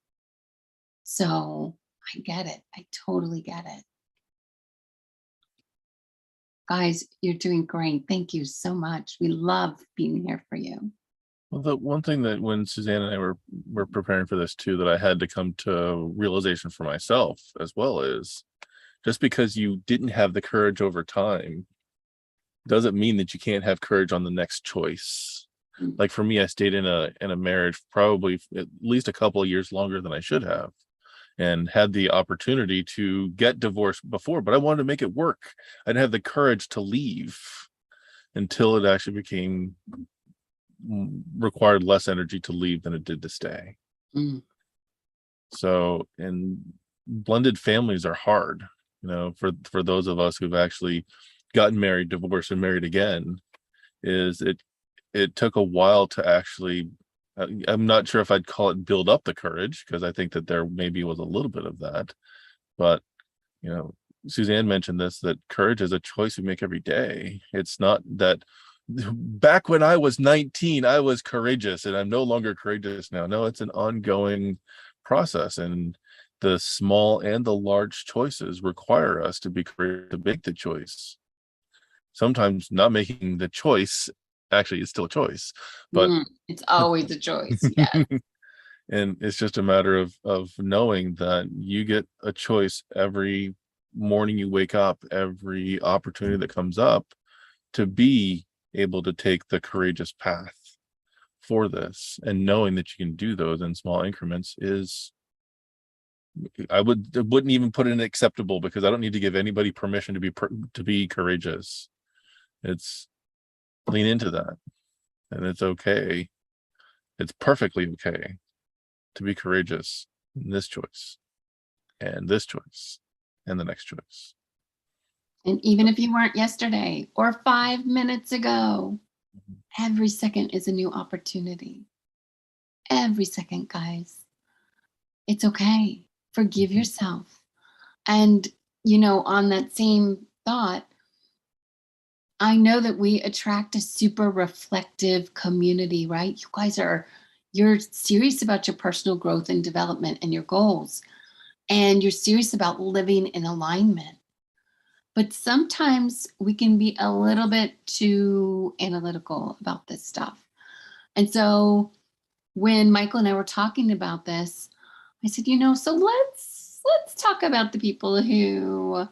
[SPEAKER 2] So I get it. I totally get it. Guys, you're doing great. Thank you so much. We love being here for you.
[SPEAKER 1] Well, the one thing that when Suzanne and I were preparing for this too, that I had to come to realization for myself as well, is just because you didn't have the courage over time doesn't mean that you can't have courage on the next choice.
[SPEAKER 2] Mm.
[SPEAKER 1] Like for me, I stayed in a marriage probably at least a couple of years longer than I should have, and had the opportunity to get divorced before, but I wanted to make it work. I didn't have the courage to leave until it actually became required less energy to leave than it did to stay.
[SPEAKER 2] Mm.
[SPEAKER 1] So, and blended families are hard, for those of us who've actually gotten married, divorced, and married again. Is it took a while to actually, I'm not sure if I'd call it build up the courage, because I think that there maybe was a little bit of that, but Suzanne mentioned this, that courage is a choice we make every day. It's not that back when I was 19 I was courageous and I'm no longer courageous now. No, it's an ongoing process, and the small and the large choices require us to be courageous to make the choice. Sometimes not making the choice actually is still a choice, but
[SPEAKER 2] It's always a choice. Yes.
[SPEAKER 1] and it's just a matter of knowing that you get a choice every morning you wake up, every opportunity that comes up, to be able to take the courageous path for this, and knowing that you can do those in small increments is, wouldn't even put it in acceptable, because I don't need to give anybody permission to be courageous. It's lean into that, and it's okay. It's perfectly okay to be courageous in this choice and this choice and the next choice.
[SPEAKER 2] And even if you weren't yesterday or 5 minutes ago, every second is a new opportunity. Every second, guys. It's okay. Forgive yourself. And, on that same thought, I know that we attract a super reflective community, right? You're serious about your personal growth and development and your goals, and you're serious about living in alignment. But sometimes we can be a little bit too analytical about this stuff. And so when Michael and I were talking about this, I said, so let's talk about the people who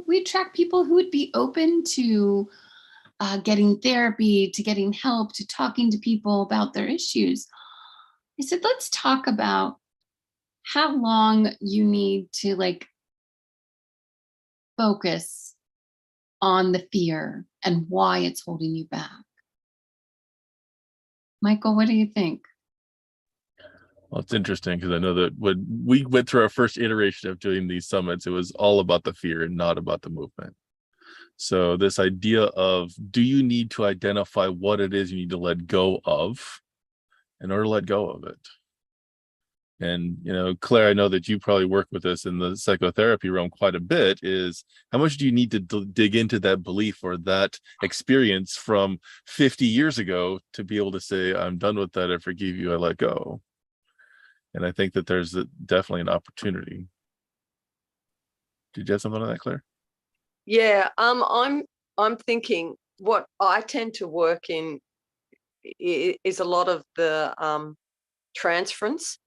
[SPEAKER 2] we attract people who would be open to getting therapy, to getting help, to talking to people about their issues. I said, let's talk about how long you need to focus on the fear and why it's holding you back. Michael, what do you think?
[SPEAKER 1] Well, it's interesting, because I know that when we went through our first iteration of doing these summits, it was all about the fear and not about the movement. So this idea of, do you need to identify what it is you need to let go of in order to let go of it? And Claire, I know that you probably work with this in the psychotherapy realm quite a bit. Is how much do you need to dig into that belief or that experience from 50 years ago to be able to say, I'm done with that, I forgive you, I let go? And I think that there's definitely an opportunity. Did you have something on that, Claire?
[SPEAKER 3] Yeah, I'm thinking what I tend to work in is a lot of the transference.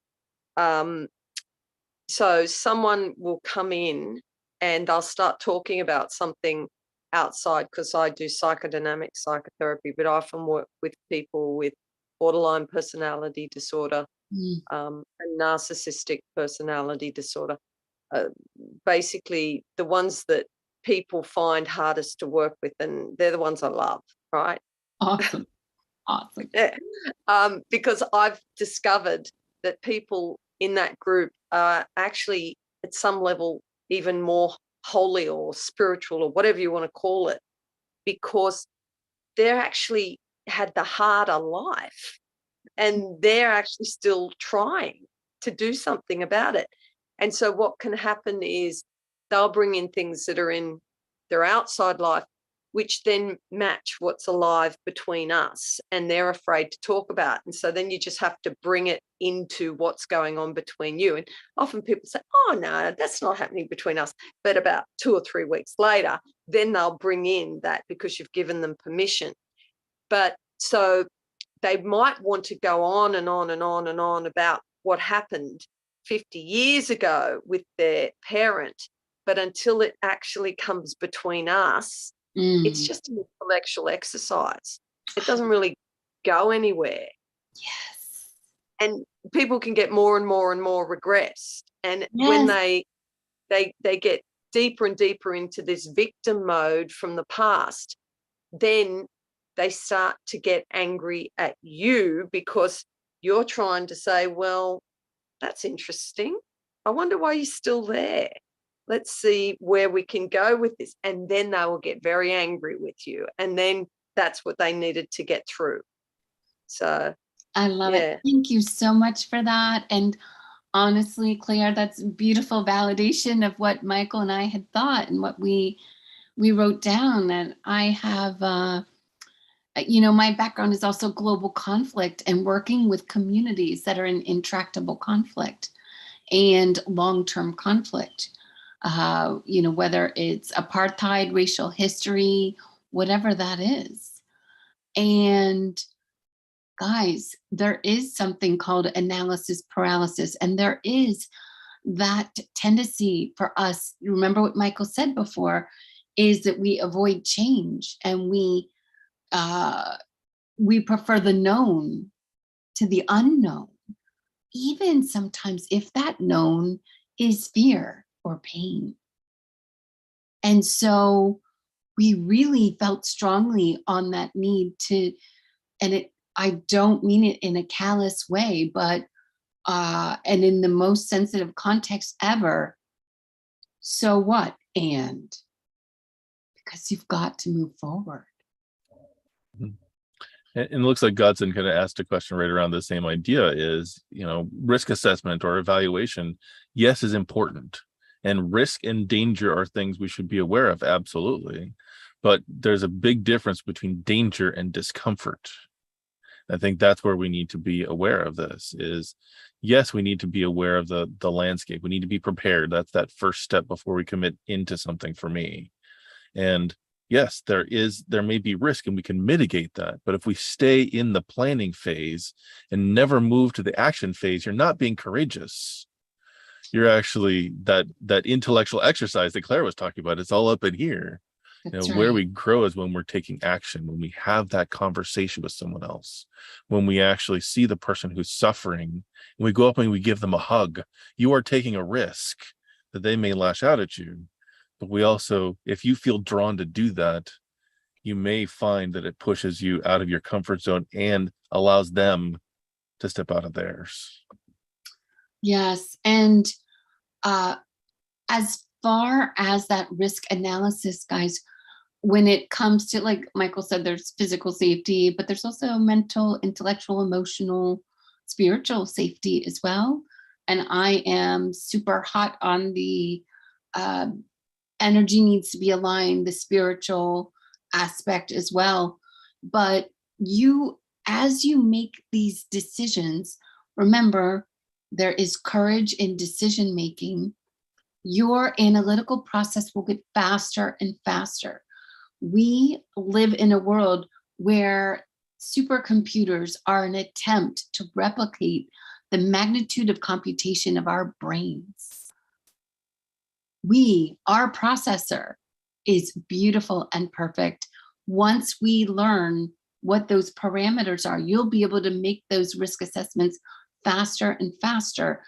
[SPEAKER 3] So someone will come in and they'll start talking about something outside, because I do psychodynamic psychotherapy, but I often work with people with borderline personality disorder, and narcissistic personality disorder. Basically, the ones that people find hardest to work with, and they're the ones I love, right?
[SPEAKER 2] Awesome. Awesome.
[SPEAKER 3] Yeah. Because I've discovered that people in that group are actually at some level even more holy or spiritual or whatever you want to call it, because they're actually had the harder life and they're actually still trying to do something about it. And so what can happen is they'll bring in things that are in their outside life, which then match what's alive between us, and they're afraid to talk about. And so then you just have to bring it into what's going on between you. And often people say, oh, no, that's not happening between us. But about 2 or 3 weeks later, then they'll bring in that because you've given them permission. But so they might want to go on and on and on and on about what happened 50 years ago with their parent. But until it actually comes between us, it's just an intellectual exercise. It doesn't really go anywhere.
[SPEAKER 2] Yes.
[SPEAKER 3] And people can get more and more and more regressed. And when
[SPEAKER 2] Yes.
[SPEAKER 3] they get deeper and deeper into this victim mode from the past, then they start to get angry at you because you're trying to say, well, that's interesting. I wonder why you're still there. Let's see where we can go with this. And then they will get very angry with you. And then that's what they needed to get through. So,
[SPEAKER 2] I love
[SPEAKER 3] yeah.
[SPEAKER 2] it. Thank you so much for that. And honestly, Claire, that's beautiful validation of what Michael and I had thought and what we wrote down. And I have, my background is also global conflict and working with communities that are in intractable conflict and long-term conflict. Whether it's apartheid, racial history, whatever that is. And guys, there is something called analysis paralysis, and there is that tendency for us. Remember what Michael said before, is that we avoid change and we prefer the known to the unknown, even sometimes if that known is fear or pain. And so we really felt strongly on that need to, I don't mean it in a callous way, but and in the most sensitive context ever. So what? And because you've got to move forward.
[SPEAKER 1] And it looks like Godson kind of asked a question right around the same idea is, risk assessment or evaluation, yes, is important. And risk and danger are things we should be aware of, absolutely. But there's a big difference between danger and discomfort. I think that's where we need to be aware of this is, yes, we need to be aware of the landscape. We need to be prepared. That's that first step before we commit into something for me. And yes, there may be risk and we can mitigate that. But if we stay in the planning phase and never move to the action phase, you're not being courageous. You're actually that intellectual exercise that Claire was talking about. It's all up in here.
[SPEAKER 2] That's
[SPEAKER 1] Where
[SPEAKER 2] right.
[SPEAKER 1] we grow is when we're taking action, when we have that conversation with someone else, when we actually see the person who's suffering and we go up and we give them a hug. You are taking a risk that they may lash out at you. But we also, if you feel drawn to do that, you may find that it pushes you out of your comfort zone and allows them to step out of theirs.
[SPEAKER 2] Yes. And as far as that risk analysis, guys, when it comes to, like Michael said, there's physical safety, but there's also mental, intellectual, emotional, spiritual safety as well. And I am super hot on the energy needs to be aligned, the spiritual aspect as well. But as you make these decisions, remember, there is courage in decision making. Your analytical process will get faster and faster. We live in a world where supercomputers are an attempt to replicate the magnitude of computation of our brains. Our processor is beautiful and perfect. Once we learn what those parameters are, you'll be able to make those risk assessments faster and faster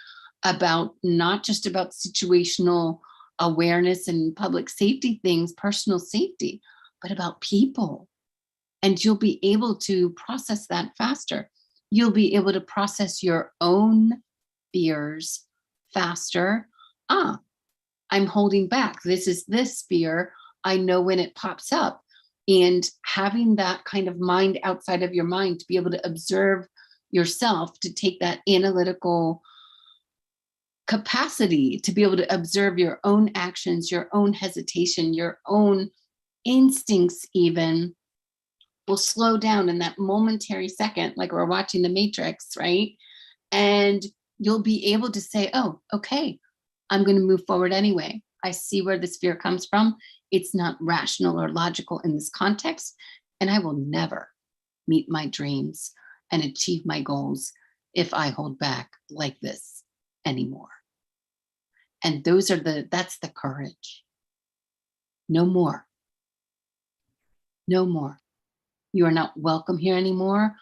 [SPEAKER 2] about not just about situational awareness and public safety things, personal safety, but about people. And you'll be able to process that faster. You'll be able to process your own fears faster. I'm holding back. This is this fear. I know when it pops up. And having that kind of mind outside of your mind to be able to observe yourself, to take that analytical capacity to be able to observe your own actions, your own hesitation, your own instincts even, will slow down in that momentary second, like we're watching the Matrix, right? And you'll be able to say, oh, okay, I'm going to move forward anyway. I see where this fear comes from. It's not rational or logical in this context, and I will never meet my dreams and achieve my goals if I hold back like this anymore. And that's the courage. No more. No more. You are not welcome here anymore.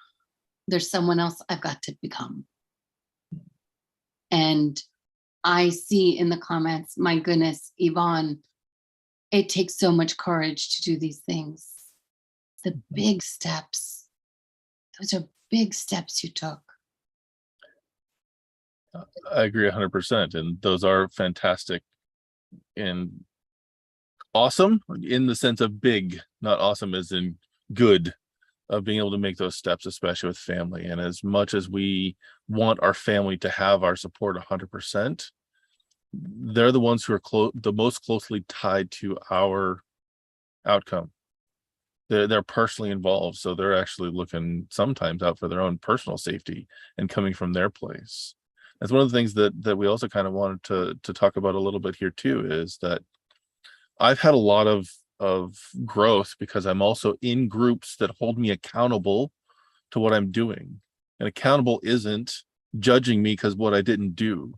[SPEAKER 2] There's someone else I've got to become. And I see in the comments, my goodness, Yvonne, it takes so much courage to do these things. The big steps. Those are big steps you took.
[SPEAKER 1] I agree 100%. And those are fantastic and awesome in the sense of big, not awesome as in good, of being able to make those steps, especially with family. And as much as we want our family to have our support 100%, they're the ones who are the most closely tied to our outcome. They're personally involved, so they're actually looking sometimes out for their own personal safety and coming from their place. That's one of the things that we also kind of wanted to talk about a little bit here too, is that I've had a lot of growth because I'm also in groups that hold me accountable to what I'm doing. And accountable isn't judging me because what I didn't do.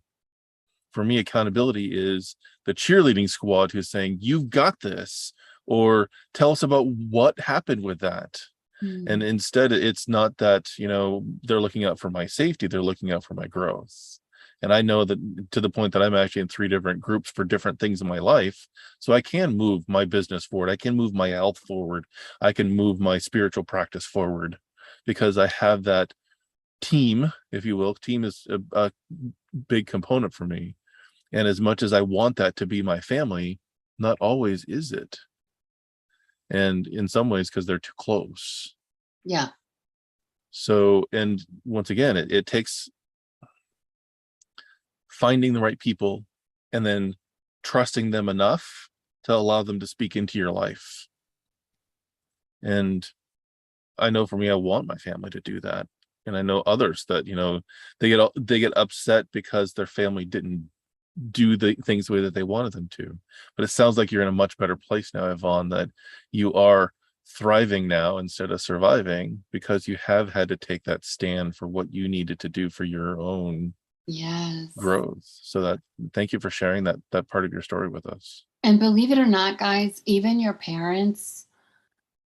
[SPEAKER 1] For me, accountability is the cheerleading squad who's saying, you've got this, or tell us about what happened with that. And instead, it's not that, they're looking out for my safety, they're looking out for my growth. And I know that to the point that I'm actually in 3 different groups for different things in my life. So I can move my business forward. I can move my health forward. I can move my spiritual practice forward because I have that team, if you will. Team is a big component for me. And as much as I want that to be my family, not always is it. And in some ways, because they're too close.
[SPEAKER 2] Yeah.
[SPEAKER 1] So, and once again, it takes finding the right people and then trusting them enough to allow them to speak into your life. And I know for me, I want my family to do that. And I know others that, they get upset because their family didn't do the things the way that they wanted them to. But it sounds like you're in a much better place now, Yvonne, that you are thriving now instead of surviving because you have had to take that stand for what you needed to do for your own growth. So that, thank you for sharing that part of your story with us.
[SPEAKER 2] And believe it or not, guys, even your parents,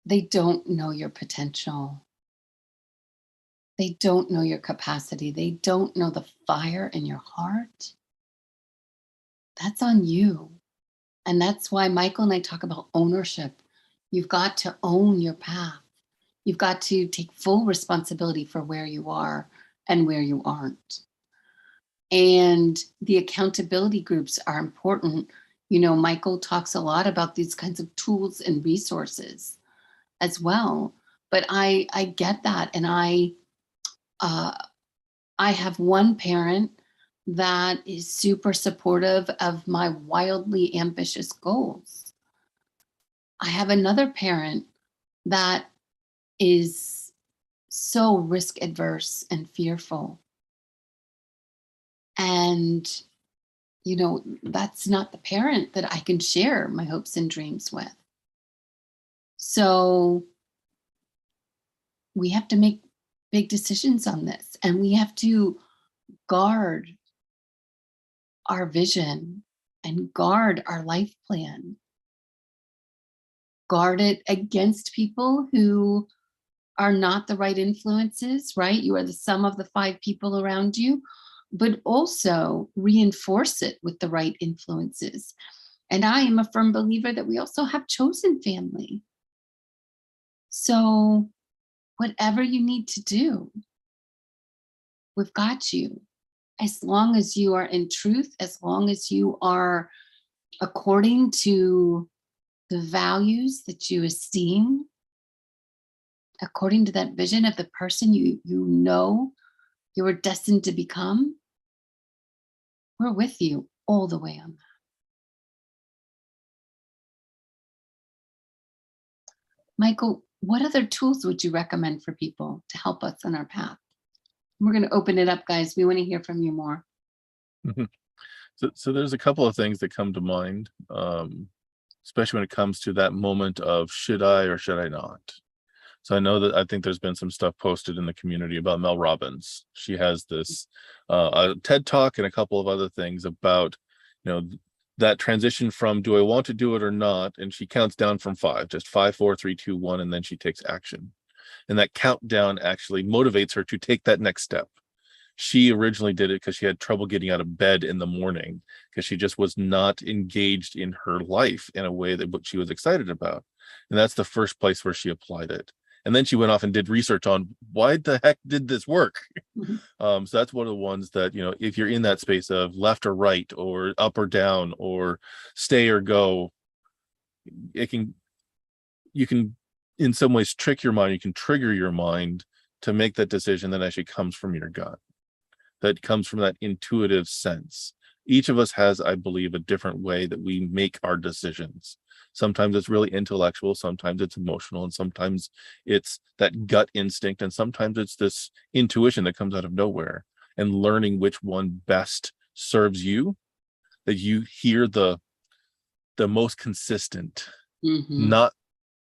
[SPEAKER 2] they don't know your potential. They don't know your capacity. They don't know the fire in your heart. That's on you. And that's why Michael and I talk about ownership. You've got to own your path. You've got to take full responsibility for where you are and where you aren't. And the accountability groups are important. Michael talks a lot about these kinds of tools and resources as well. But I get that. And I have one parent that is super supportive of my wildly ambitious goals. I have another parent that is so risk adverse and fearful. And, that's not the parent that I can share my hopes and dreams with. So we have to make big decisions on this, and we have to guard our vision and guard our life plan. Guard it against people who are not the right influences, right? You are the sum of the 5 people around you, but also reinforce it with the right influences. And I am a firm believer that we also have chosen family. So whatever you need to do, we've got you. As long as you are in truth, as long as you are according to the values that you esteem, according to that vision of the person you were destined to become, we're with you all the way on that. Michael, what other tools would you recommend for people to help us on our path? We're going to open it up, guys. We want to hear from you more.
[SPEAKER 1] So there's a couple of things that come to mind, especially when it comes to that moment of should I or should I not? So I think there's been some stuff posted in the community about Mel Robbins. She has this a TED Talk and a couple of other things about, that transition from do I want to do it or not? And she counts down from 5, just 5, 4, 3, 2, 1, and then she takes action. And that countdown actually motivates her to take that next step. She originally did it because she had trouble getting out of bed in the morning because she just was not engaged in her life in a way that what she was excited about. And that's the first place where she applied it. And then she went off and did research on why the heck did this work.
[SPEAKER 2] Mhm.
[SPEAKER 1] So that's one of the ones that, if you're in that space of left or right or up or down or stay or go, you can in some ways trick your mind. You can trigger your mind to make that decision that actually comes from your gut, that comes from that intuitive sense. Each of us has, I believe, a different way that we make our decisions. Sometimes it's really intellectual, sometimes it's emotional, and sometimes it's that gut instinct, and sometimes it's this intuition that comes out of nowhere. And learning which one best serves you, that you hear the most consistent,
[SPEAKER 2] Mhm.
[SPEAKER 1] not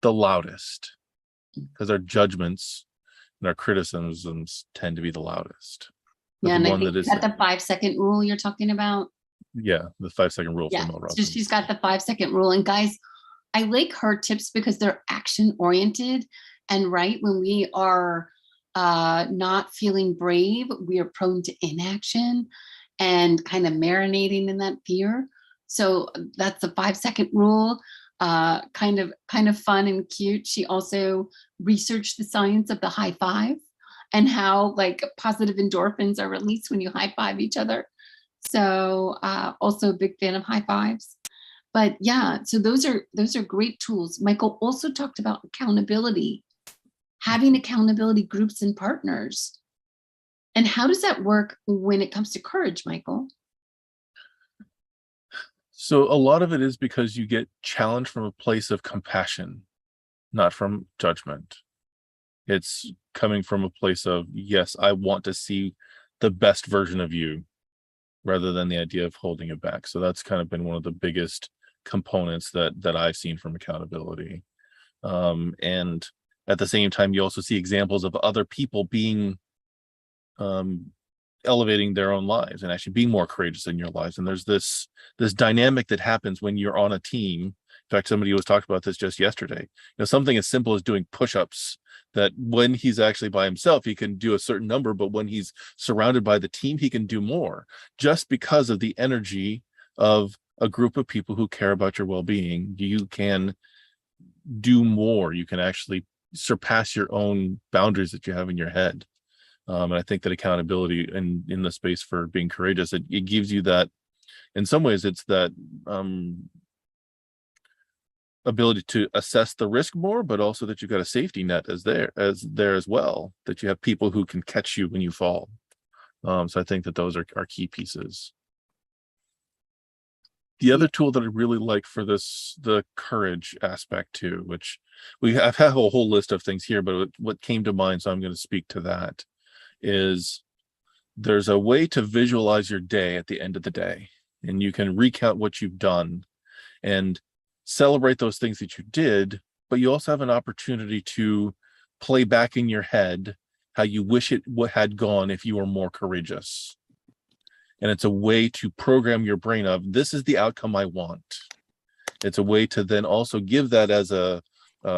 [SPEAKER 1] the loudest, because our judgments and our criticisms tend to be the loudest. But
[SPEAKER 2] Yeah,
[SPEAKER 1] the
[SPEAKER 2] and I
[SPEAKER 1] one
[SPEAKER 2] think
[SPEAKER 1] that is,
[SPEAKER 2] that the 5-second rule you're talking about.
[SPEAKER 1] yeah, the 5-second rule for
[SPEAKER 2] Yeah,
[SPEAKER 1] Mel
[SPEAKER 2] so she's
[SPEAKER 1] Robbins.
[SPEAKER 2] got the 5-second rule. And guys, I like her tips because they're action oriented. And right when we are not feeling brave, we are prone to inaction and kind of marinating in that fear. So that's the 5-second rule. Kind of fun and cute. She also researched the science of the high five and how like positive endorphins are released when you high five each other. So also a big fan of high fives. But yeah, so those are great tools. Michael also talked about accountability, having accountability groups and partners. And how does that work when it comes to courage, Michael?
[SPEAKER 1] So a lot of it is because you get challenged from a place of compassion, not from judgment. It's coming from a place of, yes, I want to see the best version of you, rather than the idea of holding it back. So that's kind of been one of the biggest components that I've seen from accountability. And at the same time, you also see examples of other people being elevating their own lives and actually being more courageous in your lives. And there's this dynamic that happens when you're on a team. In fact, somebody was talking about this just yesterday. Something as simple as doing push-ups, that when he's actually by himself, he can do a certain number, but when he's surrounded by the team, he can do more, just because of the energy of a group of people who care about your well-being. You can do more. You can actually surpass your own boundaries that you have in your head. And I think that accountability in the space for being courageous, it gives you that. In some ways, it's that ability to assess the risk more, but also that you've got a safety net as there as well, that you have people who can catch you when you fall. So I think that those are key pieces. The other tool that I really like for the courage aspect too, which I've had a whole list of things here, but what came to mind, so I'm going to speak to that, is there's a way to visualize your day at the end of the day, and you can recount what you've done and celebrate those things that you did, but you also have an opportunity to play back in your head how you wish it had gone if you were more courageous. And it's a way to program your brain of, this is the outcome I want. It's a way to then also give that as a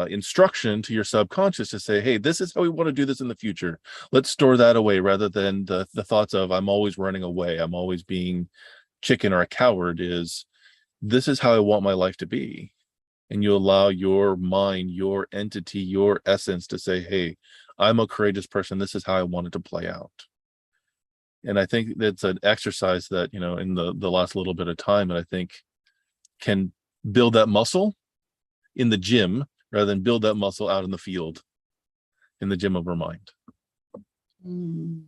[SPEAKER 1] instruction to your subconscious to say, hey, this is how we want to do this in the future. Let's store that away, rather than the thoughts of, I'm always running away, I'm always being chicken or a coward. This is how I want my life to be. And you allow your mind, your entity, your essence to say, hey, I'm a courageous person. This is how I want it to play out. And I think that's an exercise that, in the last little bit of time, and I think can build that muscle in the gym rather than build that muscle out in the field, in the gym of our mind.
[SPEAKER 2] Mm.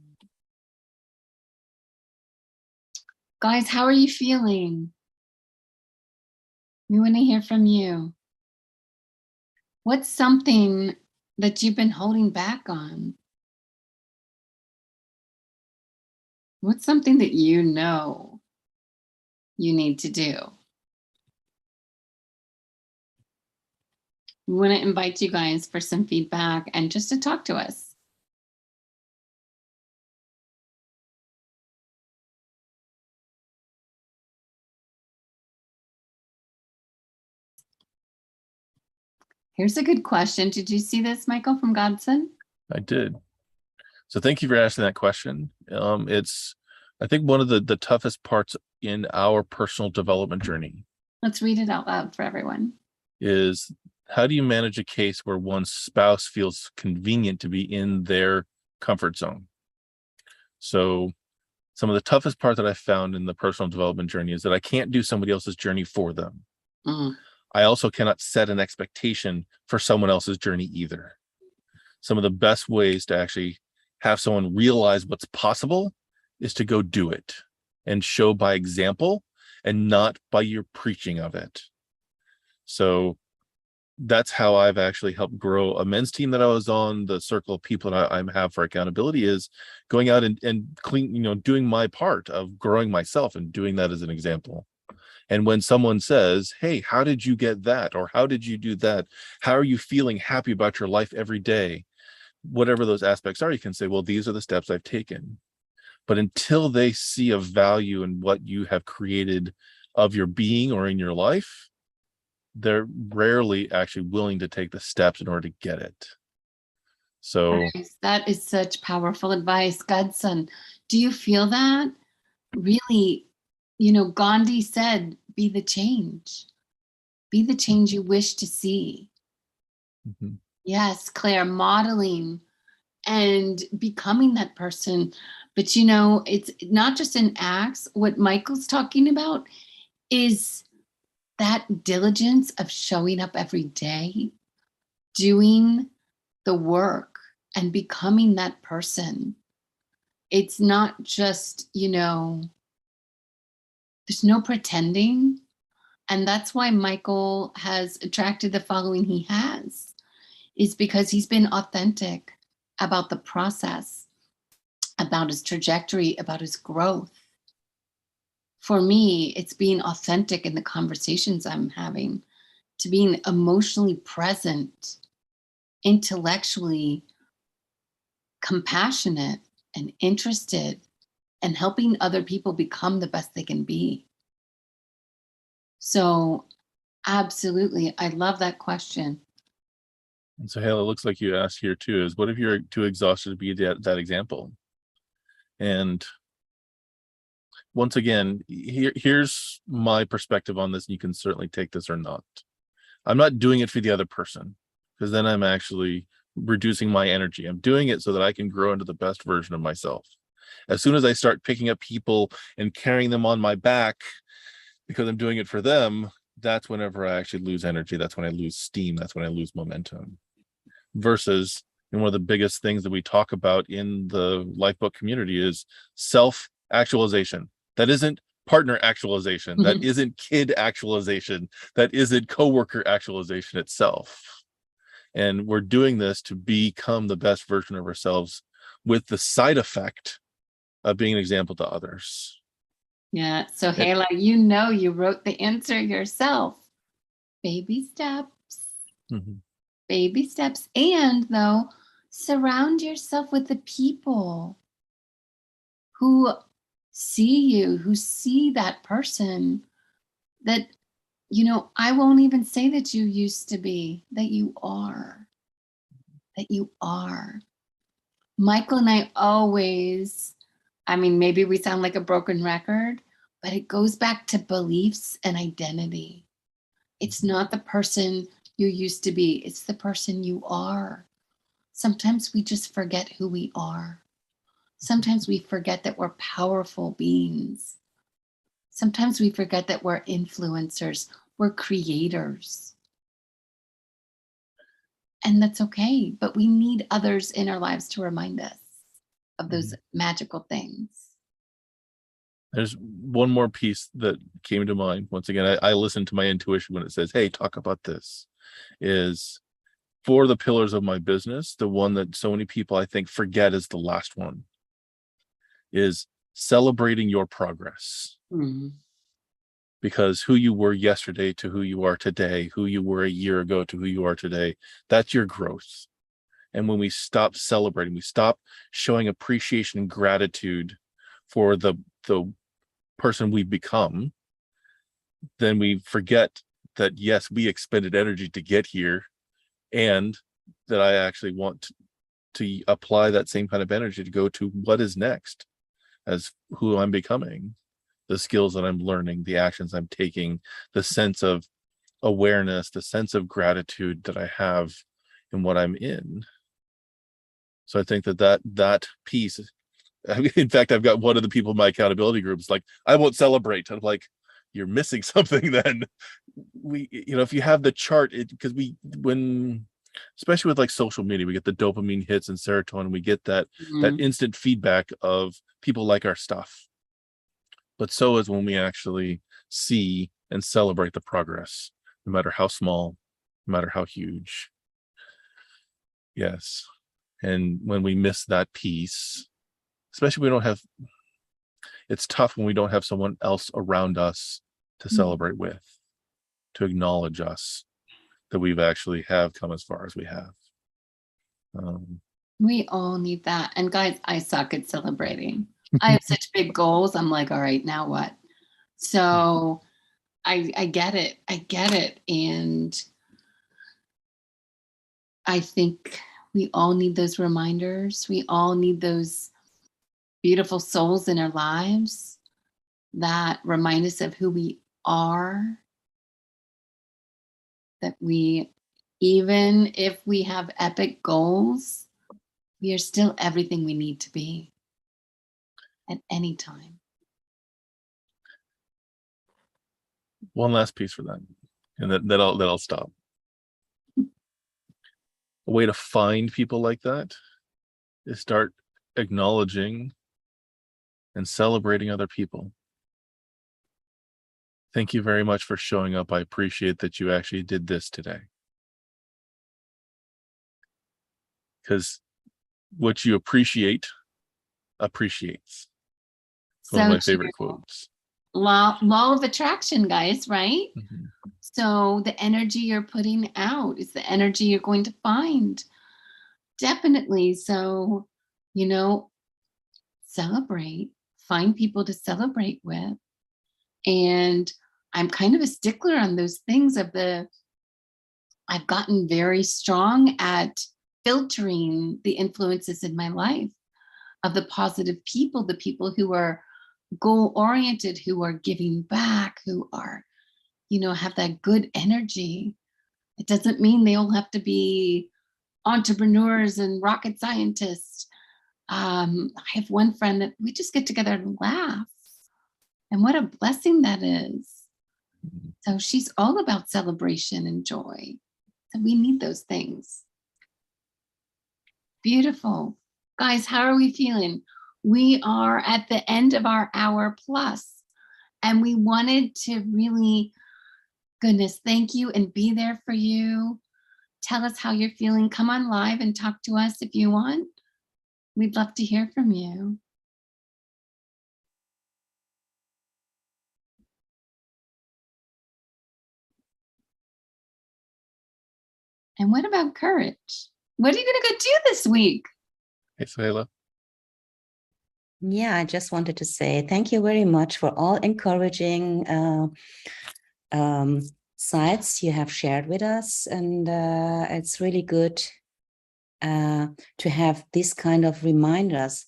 [SPEAKER 2] Guys, how are you feeling? We want to hear from you. What's something that you've been holding back on? What's something that you know you need to do? We want to invite you guys for some feedback and just to talk to us. Here's a good question. Did you see this, Michael, from Godson?
[SPEAKER 1] I did. So thank you for asking that question. It's, I think, one of the toughest parts in our personal development journey
[SPEAKER 2] Let's read it out loud for everyone.
[SPEAKER 1] is how do you manage a case where one spouse feels convenient to be in their comfort zone? So some of the toughest part that I found in the personal development journey is that I can't do somebody else's journey for them.
[SPEAKER 2] Mm.
[SPEAKER 1] I also cannot set an expectation for someone else's journey either. Some of the best ways to actually have someone realize what's possible is to go do it and show by example and not by your preaching of it. So that's how I've actually helped grow a men's team that I was on. The circle of people that I have for accountability is going out and clean, doing my part of growing myself and doing that as an example. And when someone says, hey, how did you get that? Or how did you do that? How are you feeling happy about your life every day? Whatever those aspects are, you can say, well, these are the steps I've taken. But until they see a value in what you have created of your being or in your life, they're rarely actually willing to take the steps in order to get it. So
[SPEAKER 2] Nice. That is such powerful advice, Godson. Do you feel that? Really, Gandhi said, be the change. Be the change you wish to see.
[SPEAKER 1] mhm.
[SPEAKER 2] Yes, Claire, modeling and becoming that person. But it's not just in acts. What Michael's talking about is that diligence of showing up every day, doing the work and becoming that person. It's not just, there's no pretending. And that's why Michael has attracted the following he has, is because he's been authentic about the process, about his trajectory, about his growth. For me, it's being authentic in the conversations I'm having, to being emotionally present, intellectually compassionate and interested, and helping other people become the best they can be. So, absolutely, I love that question.
[SPEAKER 1] And so, Hale, it looks like you asked here too, is what if you're too exhausted to be that example? And once again, here's my perspective on this. And you can certainly take this or not. I'm not doing it for the other person, because then I'm actually reducing my energy. I'm doing it so that I can grow into the best version of myself. As soon as I start picking up people and carrying them on my back because I'm doing it for them, that's whenever I actually lose energy. That's when I lose steam. That's when I lose momentum. Versus, and one of the biggest things that we talk about in the Lifebook community is self-actualization. That isn't partner actualization. That isn't kid actualization. That isn't coworker actualization itself. And we're doing this to become the best version of ourselves with the side effect of being an example to others.
[SPEAKER 2] Yeah. So,
[SPEAKER 1] And-
[SPEAKER 2] Hala, you wrote the answer yourself. Baby steps.
[SPEAKER 1] Mhm.
[SPEAKER 2] Baby steps. And though, surround yourself with the people who see you, who see that person that, I won't even say that you used to be, that you are. That you are. Michael and I always, maybe we sound like a broken record, but it goes back to beliefs and identity. It's not the person you used to be, it's the person you are. Sometimes we just forget who we are. Sometimes we forget that we're powerful beings. Sometimes we forget that we're influencers, we're creators. And that's okay, but we need others in our lives to remind us of those magical things.
[SPEAKER 1] There's one more piece that came to mind. Once again, I listen to my intuition when it says, hey, talk about this. Is for the pillars of my business, the one that so many people I think forget is the last one, is celebrating your progress.
[SPEAKER 2] Mhm.
[SPEAKER 1] Because who you were yesterday to who you are today, who you were a year ago to who you are today, that's your growth. And when we stop celebrating, we stop showing appreciation and gratitude for the person we've become, then we forget that, yes, we expended energy to get here, and that I actually want to apply that same kind of energy to go to what is next as who I'm becoming, the skills that I'm learning, the actions I'm taking, the sense of awareness, the sense of gratitude that I have in what I'm in. So I think that piece, in fact, I've got one of the people in my accountability groups like, I won't celebrate. I'm like, you're missing something then. If you have the chart, because when especially with like social media, we get the dopamine hits and serotonin, we get that instant feedback of people like our stuff. But so is when we actually see and celebrate the progress, no matter how small, no matter how huge. Yes. And when we miss that piece, especially we don't have, it's tough when we don't have someone else around us to celebrate with, to acknowledge us, that we've actually have come as far as we have.
[SPEAKER 2] We all need that. And guys, I suck at celebrating. I have such big goals. I'm like, all right, now what? So I get it. I get it. And I think we all need those reminders. We all need those beautiful souls in our lives that remind us of who we are. That we, even if we have epic goals, we are still everything we need to be at any time.
[SPEAKER 1] One last piece for that, and then I'll stop. A way to find people like that is start acknowledging and celebrating other people. Thank you very much for showing up. I appreciate that you actually did this today. Because what you appreciate appreciates. It's one of my favorite quotes.
[SPEAKER 2] Law of attraction, guys, right? Mm-hmm. So the energy you're putting out is the energy you're going to find. Definitely. So, celebrate, find people to celebrate with. And I'm kind of a stickler on those things I've gotten very strong at filtering the influences in my life of the positive people, the people who are goal-oriented, who are giving back, who are, have that good energy. It doesn't mean they all have to be entrepreneurs and rocket scientists. I have one friend that we just get together and laugh. And what a blessing that is. So she's all about celebration and joy. So we need those things. Beautiful. Guys, how are we feeling? We are at the end of our hour plus, and we wanted to really, goodness, thank you and be there for you. Tell us how you're feeling. Come on live and talk to us if you want. We'd love to hear from you. And what about courage? What are you going to go do this week?
[SPEAKER 1] Hey, Sayla.
[SPEAKER 4] Yeah, I just wanted to say thank you very much for all encouraging sites you have shared with us. And it's really good to have this kind of reminders.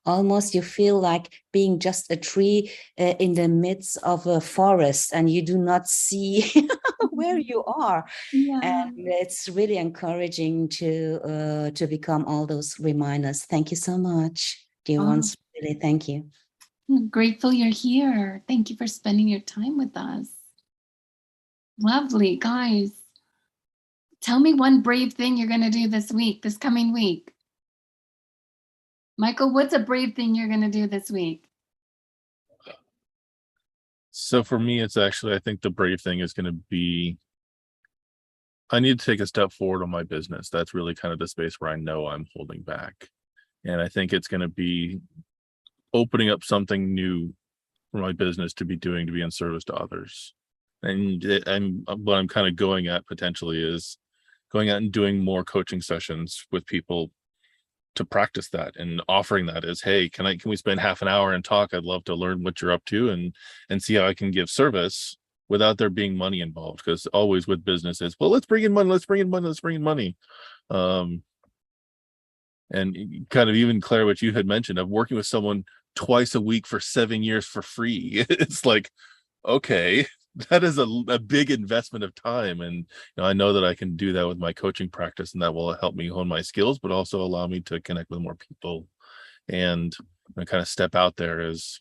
[SPEAKER 4] Almost you feel like being just a tree in the midst of a forest and you do not see where you are. Yeah. And it's really encouraging to become all those reminders. Thank you so much, dear ones. Really, thank you.
[SPEAKER 2] I'm grateful you're here. Thank you for spending your time with us. Lovely, guys. Tell me one brave thing you're going to do this coming week. Michael, what's a brave thing you're going to do this week?
[SPEAKER 1] So for me, it's actually, I think the brave thing is going to be, I need to take a step forward on my business. That's really kind of the space where I know I'm holding back. And I think it's going to be opening up something new for my business to be in service to others. And what I'm kind of going at potentially is going out and doing more coaching sessions with people to practice that, and offering that as, hey, can we spend half an hour and talk? I'd love to learn what you're up to and see how I can give service without there being money involved. Because always with business is, well, let's bring in money. And kind of even Claire, what you had mentioned of working with someone twice a week for 7 years for free. It's like, okay, that is a big investment of time. And I know that I can do that with my coaching practice, and that will help me hone my skills, but also allow me to connect with more people and kind of step out there, as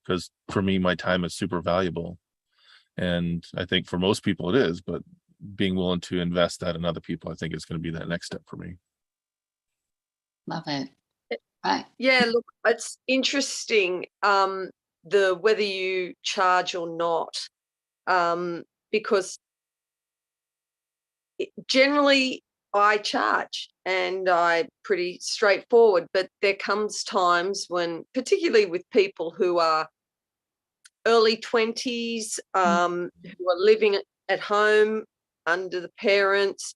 [SPEAKER 1] because for me, my time is super valuable. And I think for most people it is, but being willing to invest that in other people, I think is going to be that next step for me.
[SPEAKER 2] Love it. Right.
[SPEAKER 3] Yeah, look, it's interesting, the whether you charge or not, because generally I charge and I'm pretty straightforward, but there comes times when, particularly with people who are early 20s, who are living at home under the parents,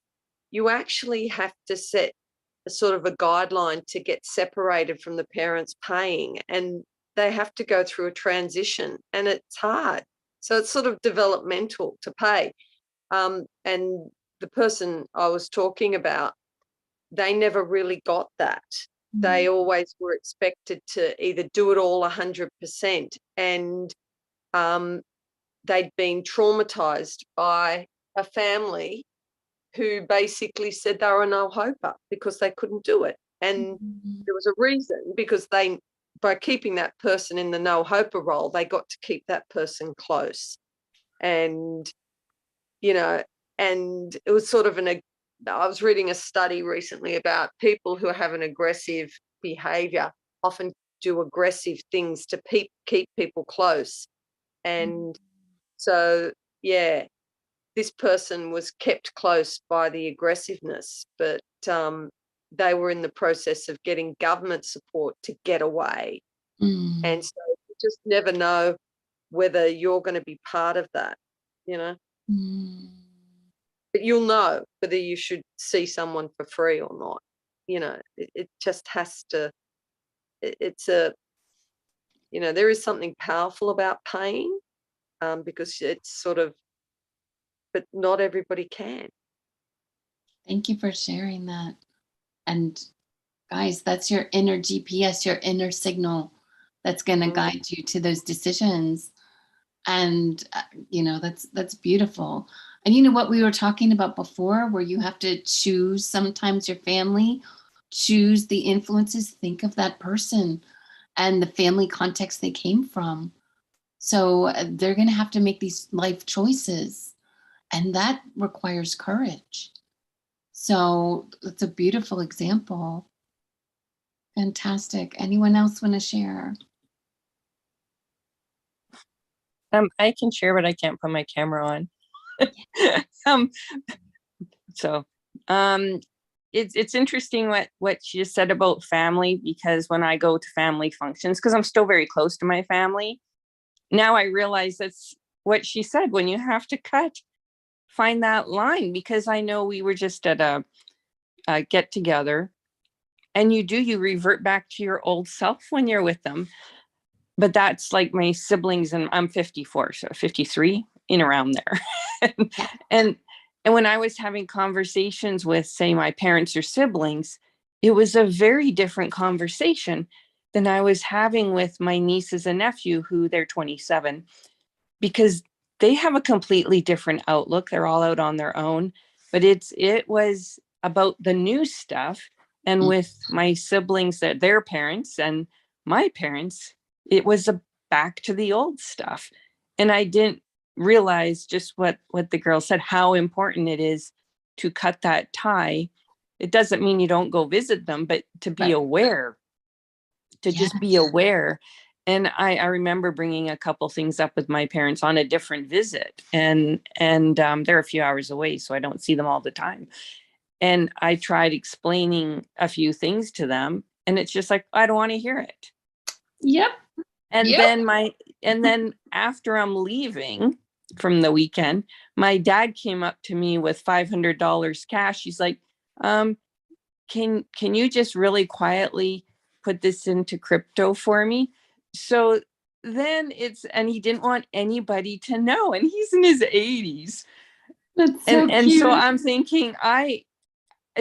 [SPEAKER 3] you actually have to set a sort of a guideline to get separated from the parents paying, and they have to go through a transition, and it's hard. So it's sort of developmental to pay. And the person I was talking about, they never really got that. They always were expected to either do it all 100%, and they'd been traumatized by a family who basically said they were a no-hoper because they couldn't do it. And there was a reason, because by keeping that person in the no-hoper role, they got to keep that person close. And, and it was sort of I was reading a study recently about people who have an aggressive behavior often do aggressive things to keep people close. And so, yeah, this person was kept close by the aggressiveness, but they were in the process of getting government support to get away. And so you just never know whether you're going to be part of that, But you'll know whether you should see someone for free or not. It just has to, it's there is something powerful about paying, because it's sort of, but not everybody can.
[SPEAKER 2] Thank you for sharing that. And guys, that's your inner GPS, your inner signal that's going to guide you to those decisions. And, that's beautiful. And what we were talking about before, where you have to choose sometimes your family, choose the influences, think of that person and the family context they came from. So they're going to have to make these life choices, and that requires courage. So it's a beautiful example. Fantastic. Anyone else want to share?
[SPEAKER 5] I can share, but I can't put my camera on. It's interesting what she just said about family, because when I go to family functions, because I'm still very close to my family, now I realize that's what she said, when you have to find that line, because I know we were just at a get together, and you revert back to your old self when you're with them. But that's like my siblings, and I'm 54, so 53, in around there. and when I was having conversations with, say, my parents or siblings, it was a very different conversation than I was having with my nieces and nephew, who they're 27, because they have a completely different outlook. They're all out on their own, but it was about the new stuff. And with my siblings, that their parents and my parents, it was back to the old stuff. And I didn't realize just what the girl said, how important it is to cut that tie. It doesn't mean you don't go visit them, but to be aware, to just be aware. And I remember bringing a couple things up with my parents on a different visit, and they're a few hours away, so I don't see them all the time. And I tried explaining a few things to them, and it's just like, I don't want to hear it.
[SPEAKER 2] Yep.
[SPEAKER 5] And then after I'm leaving from the weekend, my dad came up to me with $500 cash. He's like, can you just really quietly put this into crypto for me? So then and he didn't want anybody to know, and he's in his 80s.
[SPEAKER 2] That's so
[SPEAKER 5] and
[SPEAKER 2] cute.
[SPEAKER 5] so I'm thinking,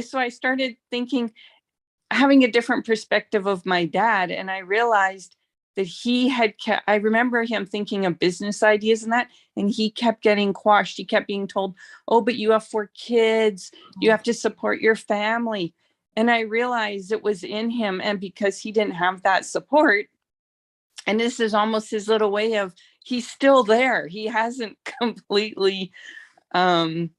[SPEAKER 5] so I started thinking, having a different perspective of my dad, and I realized that he had kept, I remember him thinking of business ideas and that, and he kept getting quashed. He kept being told, oh, but you have 4 kids, you have to support your family. And I realized it was in him, and because he didn't have that support, and this is almost his little way of, he's still there. He hasn't completely gone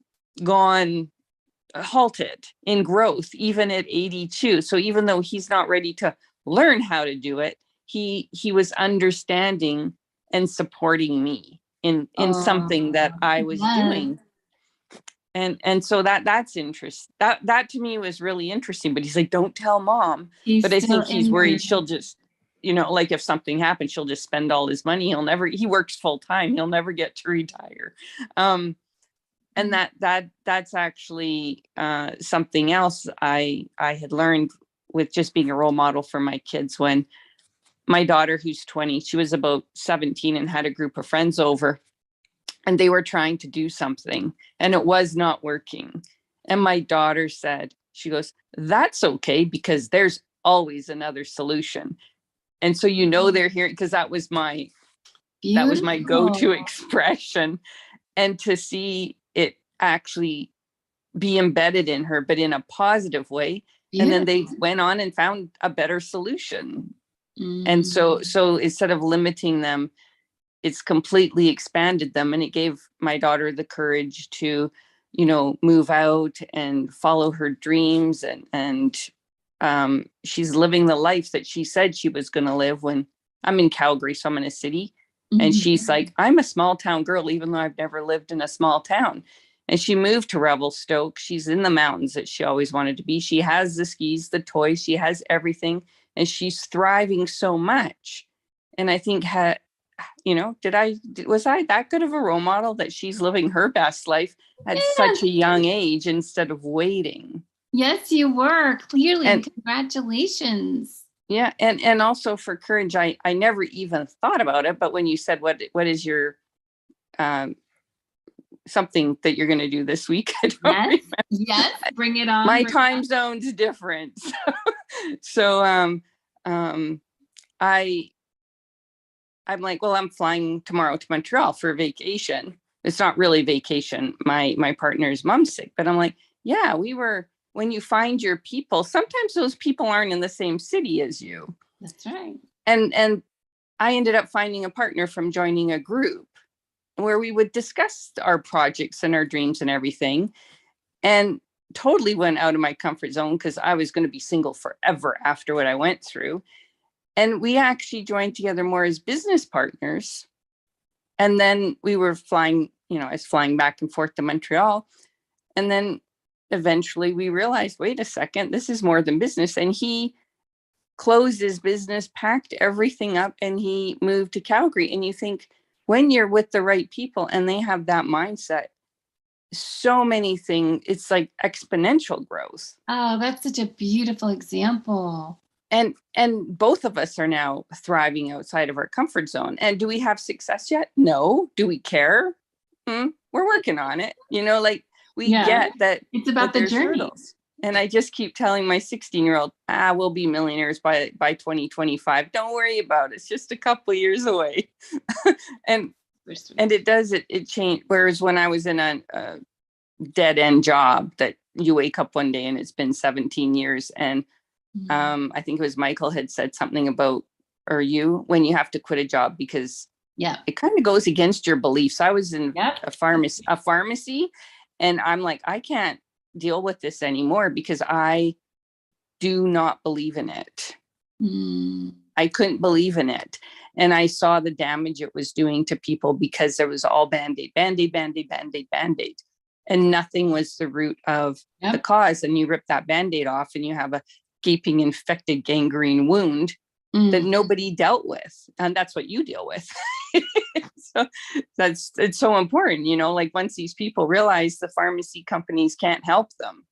[SPEAKER 5] halted in growth, even at 82. So even though he's not ready to learn how to do it, he was understanding and supporting me in something that I was doing. And so that's interest. That to me was really interesting. But he's like, don't tell mom. But I think he's worried she'll just, like if something happens, she'll just spend all his money. He works full time. He'll never get to retire. And that's actually something else I had learned with just being a role model for my kids. When my daughter, who's 20, she was about 17 and had a group of friends over, and they were trying to do something and it was not working. And my daughter said, she goes, that's okay, because there's always another solution. And so, they're hearing, because that was my go-to expression. And to see it actually be embedded in her, but in a positive way. And then they went on and found a better solution. And so instead of limiting them, it's completely expanded them. And it gave my daughter the courage to, move out and follow her dreams. And she's living the life that she said she was going to live. When I'm in Calgary, so I'm in a city. And she's like, I'm a small town girl, even though I've never lived in a small town. And she moved to Revelstoke. She's in the mountains that she always wanted to be. She has the skis, the toys, she has everything. And she's thriving so much. And I think, was I that good of a role model that she's living her best life at such a young age instead of waiting?
[SPEAKER 2] Yes, you were, clearly. And congratulations.
[SPEAKER 5] Yeah. And also for courage, I never even thought about it. But when you said, what is your something that you're going to do this week?
[SPEAKER 2] Yes, bring it on.
[SPEAKER 5] My time zone's different. So I'm like, well, I'm flying tomorrow to Montreal for vacation. It's not really vacation. My partner's mom's sick, but I'm like, yeah, when you find your people, sometimes those people aren't in the same city as you.
[SPEAKER 2] That's right.
[SPEAKER 5] And I ended up finding a partner from joining a group where we would discuss our projects and our dreams and everything, and totally went out of my comfort zone because I was going to be single forever after what I went through. And we actually joined together more as business partners. And then we were flying, I was flying back and forth to Montreal. And then eventually we realized, wait a second, this is more than business. And he closed his business, packed everything up, and he moved to Calgary. And you think, when you're with the right people and they have that mindset, so many things, it's like exponential growth.
[SPEAKER 2] Oh, that's such a beautiful example.
[SPEAKER 5] And both of us are now thriving outside of our comfort zone. And do we have success yet? No. Do we care? We're working on it. We get that
[SPEAKER 2] it's about the journey.
[SPEAKER 5] Hurdles. And I just keep telling my 16-year-old, we'll be millionaires by 2025. Don't worry about it. It's just a couple of years away. and it changed. Whereas when I was in a dead end job that you wake up one day and it's been 17 years. And I think it was Michael had said something about, when you have to quit a job because it kind of goes against your beliefs. I was in a pharmacy, and I'm like, I can't deal with this anymore because I do not believe in it. I couldn't believe in it. And I saw the damage it was doing to people because there was all Band-Aid, Band-Aid, Band-Aid, Band-Aid, Band-Aid. And nothing was the root of the cause. And you rip that Band-Aid off and you have a gaping, infected, gangrene wound that nobody dealt with. And that's what you deal with. So it's so important, like once these people realize the pharmacy companies can't help them.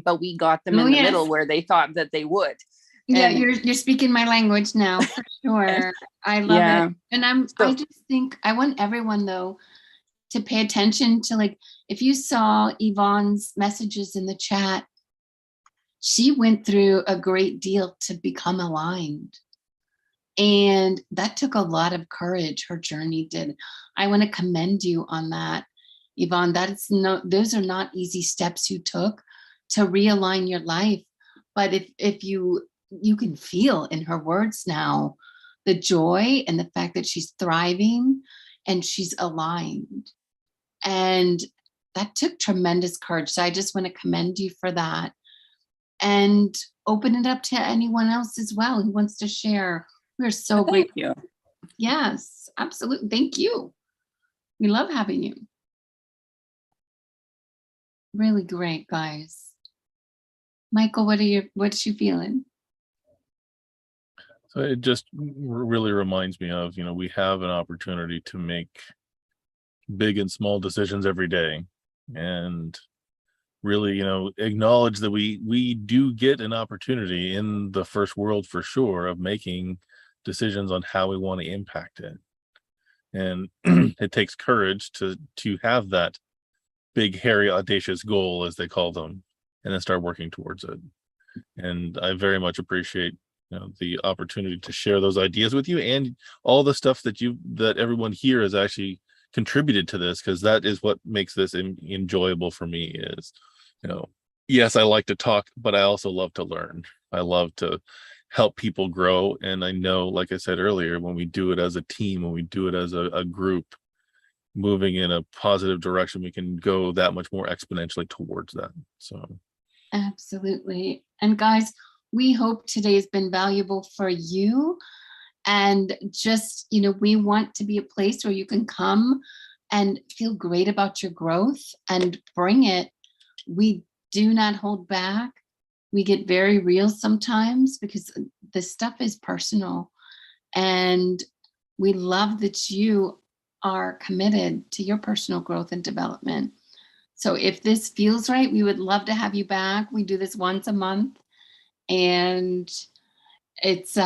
[SPEAKER 5] But we got them in the middle where they thought that they would.
[SPEAKER 2] Yeah, you're speaking my language now, for sure. I love it. And I just think I want everyone though to pay attention to, like, if you saw Yvonne's messages in the chat, she went through a great deal to become aligned. And that took a lot of courage. Her journey did. I want to commend you on that, Yvonne. Those are not easy steps you took to realign your life. But if you can feel in her words now the joy and the fact that she's thriving and she's aligned. And that took tremendous courage. So I just want to commend you for that and open it up to anyone else as well who wants to share. We're so
[SPEAKER 5] Thank
[SPEAKER 2] grateful.
[SPEAKER 5] you.
[SPEAKER 2] Yes, absolutely. Thank you. We love having you. Really great, guys. Michael, what's you feeling?
[SPEAKER 1] So it just really reminds me of, we have an opportunity to make big and small decisions every day, and really, acknowledge that we do get an opportunity in the first world for sure of making decisions on how we want to impact it. And it takes courage to have that big, hairy, audacious goal, as they call them, and then start working towards it. And I very much appreciate the opportunity to share those ideas with you, and all the stuff that everyone here has actually contributed to this, because that is what makes this enjoyable for me. Is yes, I like to talk, but I also love to learn. I love to help people grow, and I know, like I said earlier, when we do it as a team, when we do it as a group moving in a positive direction, we can go that much more exponentially towards that. So
[SPEAKER 2] Absolutely. And guys, we hope today has been valuable for you. And just, we want to be a place where you can come and feel great about your growth and bring it. We do not hold back. We get very real sometimes because this stuff is personal. And we love that you are committed to your personal growth and development. So if this feels right, we would love to have you back. We do this once a month, and it's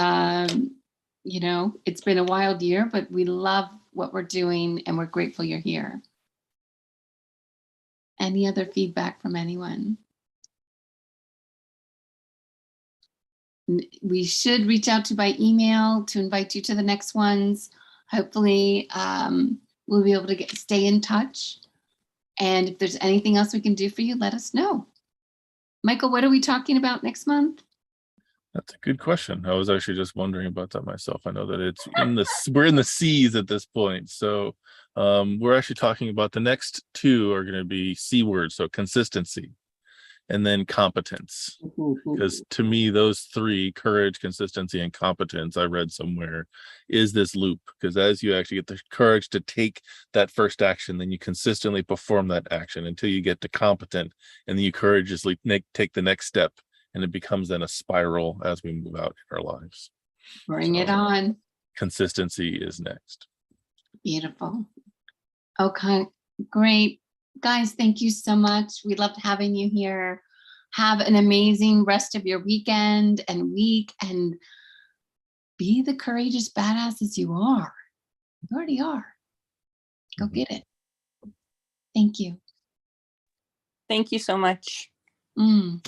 [SPEAKER 2] it's been a wild year, but we love what we're doing and we're grateful you're here. Any other feedback from anyone? We should reach out to by email to invite you to the next ones. Hopefully we'll be able to stay in touch. And if there's anything else we can do for you, let us know. Michael, what are we talking about next month?
[SPEAKER 1] that's a good question. I was actually just wondering about that myself. I know that it's we're in the seas at this point. So we're actually talking about the next two are going to be C words. So consistency and then competence. Because to me, those three, courage, consistency, and competence, I read somewhere, is this loop. Because as you actually get the courage to take that first action, then you consistently perform that action until you get to competent, and then you courageously take the next step, and it becomes then a spiral as we move out in our lives.
[SPEAKER 2] Bring it on.
[SPEAKER 1] Consistency is next.
[SPEAKER 2] Beautiful. Okay, great. Guys, thank you so much. We loved having you here. Have an amazing rest of your weekend and week, and be the courageous badasses you are. You already are. Go get it. Thank you.
[SPEAKER 5] Thank you so much.
[SPEAKER 2] Mm.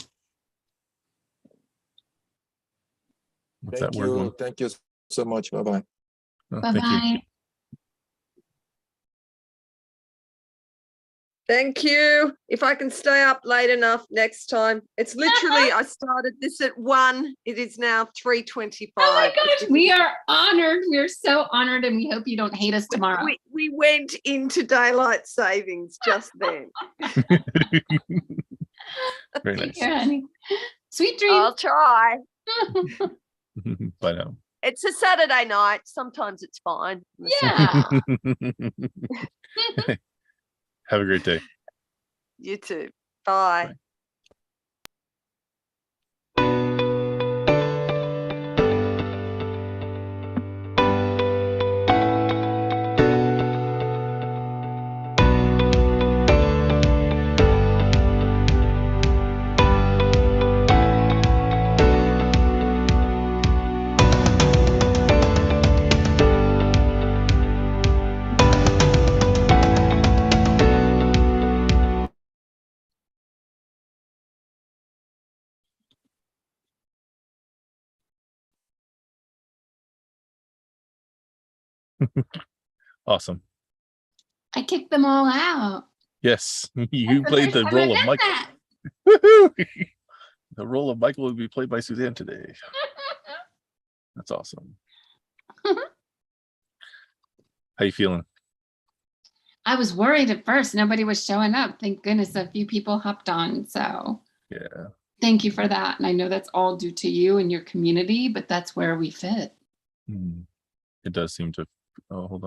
[SPEAKER 1] What's
[SPEAKER 6] Thank
[SPEAKER 1] that word one?
[SPEAKER 6] you. Thank you so much. Bye-bye.
[SPEAKER 1] Oh, thank you.
[SPEAKER 2] Bye-bye.
[SPEAKER 3] Thank you. If I can stay up late enough next time. It's literally, I started this at 1. It is now 3:25.
[SPEAKER 2] Oh my gosh, we are honored. We're so honored, and we hope you don't hate us tomorrow.
[SPEAKER 3] We went into daylight savings just then.
[SPEAKER 1] Very
[SPEAKER 2] Take
[SPEAKER 1] nice.
[SPEAKER 2] care, honey. Sweet dreams.
[SPEAKER 3] I'll try.
[SPEAKER 1] Bye now.
[SPEAKER 3] It's a Saturday night. Sometimes it's fine.
[SPEAKER 2] Yeah.
[SPEAKER 1] Have a great day.
[SPEAKER 3] You too. Bye.
[SPEAKER 1] Bye. Awesome.
[SPEAKER 2] I kicked them all out.
[SPEAKER 1] Yes, you
[SPEAKER 2] That's the
[SPEAKER 1] played
[SPEAKER 2] first
[SPEAKER 1] the
[SPEAKER 2] time I've
[SPEAKER 1] role of
[SPEAKER 2] done
[SPEAKER 1] Michael.
[SPEAKER 2] that.
[SPEAKER 1] Woohoo! The role of Michael will be played by Suzanne today. That's awesome. How you feeling?
[SPEAKER 2] I was worried at first. Nobody was showing up. Thank goodness a few people hopped on. So
[SPEAKER 1] Yeah.
[SPEAKER 2] thank you for that. And I know that's all due to you and your community, but that's where we fit.
[SPEAKER 1] It does seem to. Oh, hold on.